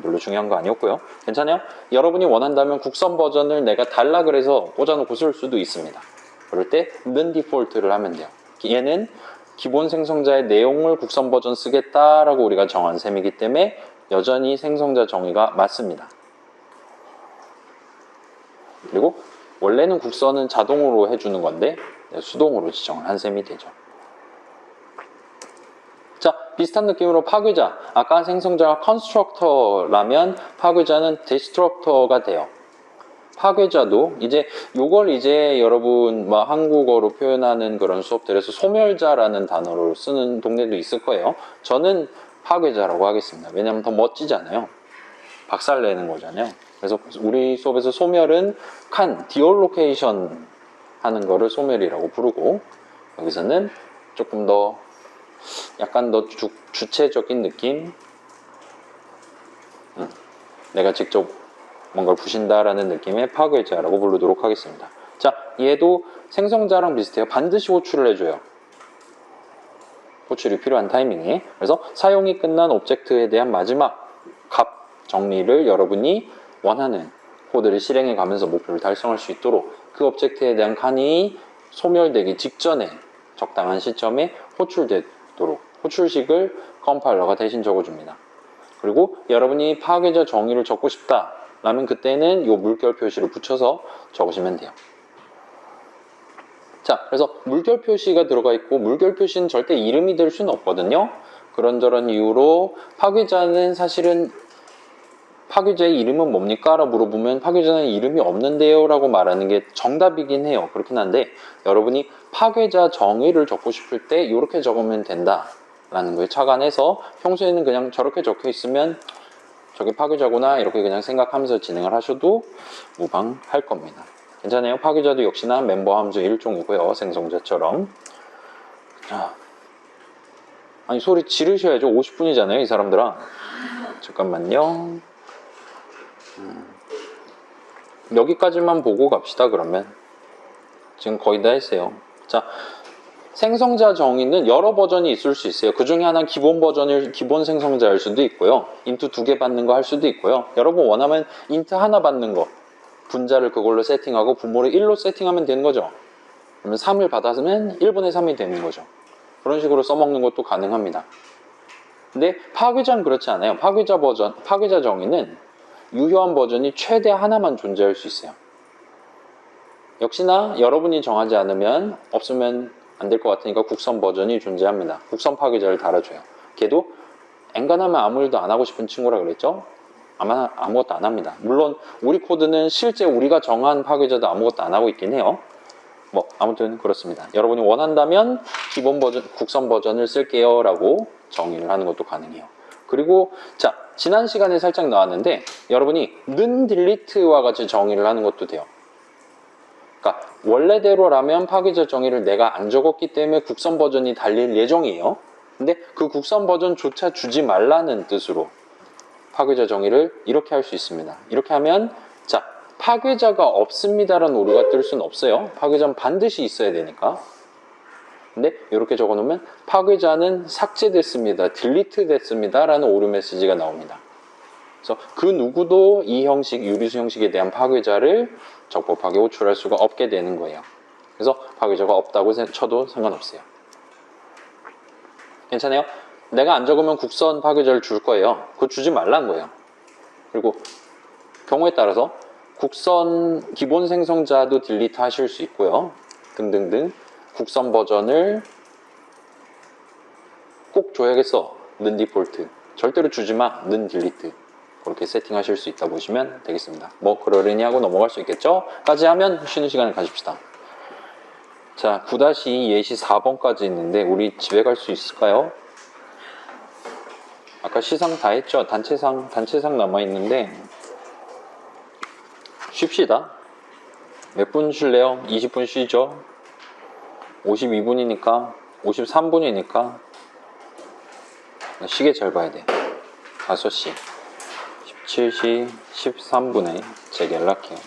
Speaker 1: 별로 중요한 거 아니었고요. 괜찮아요? 여러분이 원한다면 국선 버전을 내가 달라 그래서 꽂아놓고 쓸 수도 있습니다. 그럴 때 는 디폴트를 하면 돼요. 얘는 기본 생성자의 내용을 국선 버전 쓰겠다라고 우리가 정한 셈이기 때문에 여전히 생성자 정의가 맞습니다. 그리고 원래는 국선은 자동으로 해주는 건데 수동으로 지정을 한 셈이 되죠. 자, 비슷한 느낌으로 파괴자. 아까 생성자가 컨스트럭터라면 파괴자는 디스트럭터가 돼요. 파괴자도 요걸 여러분 한국어로 표현하는 그런 수업들에서 소멸자라는 단어로 쓰는 동네도 있을 거예요. 저는 파괴자라고 하겠습니다. 왜냐하면 더 멋지잖아요. 박살내는 거잖아요. 그래서 우리 수업에서 소멸은 디올로케이션 하는 거를 소멸이라고 부르고 여기서는 조금 더 약간 더 주체적인 느낌, 내가 직접 뭔가를 부신다라는 느낌의 파괴자라고 부르도록 하겠습니다. 자, 얘도 생성자랑 비슷해요. 반드시 호출을 해줘요. 호출이 필요한 타이밍에. 그래서 사용이 끝난 오브젝트에 대한 마지막 값 정리를 여러분이 원하는 코드를 실행해 가면서 목표를 달성할 수 있도록 그 오브젝트에 대한 칸이 소멸되기 직전에 적당한 시점에 호출되도록 호출식을 컴파일러가 대신 적어줍니다. 그리고 여러분이 파괴자 정의를 적고 싶다 라면 그때는 이 물결 표시를 붙여서 적으시면 돼요. 자, 그래서 물결 표시가 들어가 있고 물결 표시는 절대 이름이 될 수는 없거든요. 그런저런 이유로 파괴자는 사실은 파괴자의 이름은 뭡니까? 라고 물어보면 파괴자는 이름이 없는데요 라고 말하는 게 정답이긴 해요. 그렇긴 한데 여러분이 파괴자 정의를 적고 싶을 때 이렇게 적으면 된다 라는 거에 착안해서 평소에는 그냥 저렇게 적혀 있으면 저게 파괴자구나 이렇게 그냥 생각하면서 진행을 하셔도 무방할 겁니다. 괜찮아요? 파괴자도 역시나 멤버 함수의 일종이고요. 생성자처럼. 자, 아니 소리 지르셔야죠. 50분이잖아요 이 사람들아. 잠깐만요. 여기까지만 보고 갑시다. 그러면 지금 거의 다 했어요. 자, 생성자 정의는 여러 버전이 있을 수 있어요. 그 중에 하나는 기본 버전일 기본 생성자일 수도 있고요. 인트 2개 받는 거 할 수도 있고요. 여러분 원하면 인트 하나 받는 거 분자를 그걸로 세팅하고 분모를 1로 세팅하면 되는 거죠. 그러면 3을 받았으면 1분의 3이 되는 거죠. 그런 식으로 써먹는 것도 가능합니다. 근데 파괴자는 그렇지 않아요. 파괴자 정의는 유효한 버전이 최대 하나만 존재할 수 있어요. 역시나 여러분이 정하지 않으면 없으면 안 될 것 같으니까 국선 버전이 존재합니다. 국선 파괴자를 달아줘요. 걔도 엔간하면 아무 일도 안 하고 싶은 친구라 그랬죠? 아마 아무것도 안 합니다. 물론 우리 코드는 실제 우리가 정한 파괴자도 아무것도 안 하고 있긴 해요. 아무튼 그렇습니다. 여러분이 원한다면 기본 버전, 국선 버전을 쓸게요 라고 정의를 하는 것도 가능해요. 그리고 자, 지난 시간에 살짝 나왔는데 여러분이 는 딜리트와 같이 정의를 하는 것도 돼요. 그러니까 원래대로라면 파괴자 정의를 내가 안 적었기 때문에 국선 버전이 달릴 예정이에요. 근데 그 국선 버전조차 주지 말라는 뜻으로 파괴자 정의를 이렇게 할 수 있습니다. 이렇게 하면 자, 파괴자가 없습니다라는 오류가 뜰 수는 없어요. 파괴자는 반드시 있어야 되니까. 근데 이렇게 적어놓으면 파괴자는 삭제됐습니다, 딜리트 됐습니다 라는 오류 메시지가 나옵니다. 그래서 그 누구도 이 형식, 유리수 형식에 대한 파괴자를 적법하게 호출할 수가 없게 되는 거예요. 그래서 파괴자가 없다고 쳐도 상관없어요. 괜찮아요? 내가 안 적으면 국선 파괴자를 줄 거예요. 그거 주지 말란 거예요. 그리고 경우에 따라서 국선 기본 생성자도 딜리트 하실 수 있고요. 등등등. 국선 버전을 꼭 줘야겠어. 는 디폴트. 절대로 주지 마. 는 딜리트. 그렇게 세팅하실 수 있다 보시면 되겠습니다. 뭐 그러려니 하고 넘어갈 수 있겠죠? 까지 하면 쉬는 시간을 가집시다. 자, 9-2 예시 4번까지 있는데 우리 집에 갈 수 있을까요? 아까 시상 다 했죠? 단체상 남아있는데 쉽시다. 몇 분 쉴래요? 20분 쉬죠? 52분이니까 53분이니까 시계 잘 봐야 돼. 5시 17시 13분에 제게 연락해요.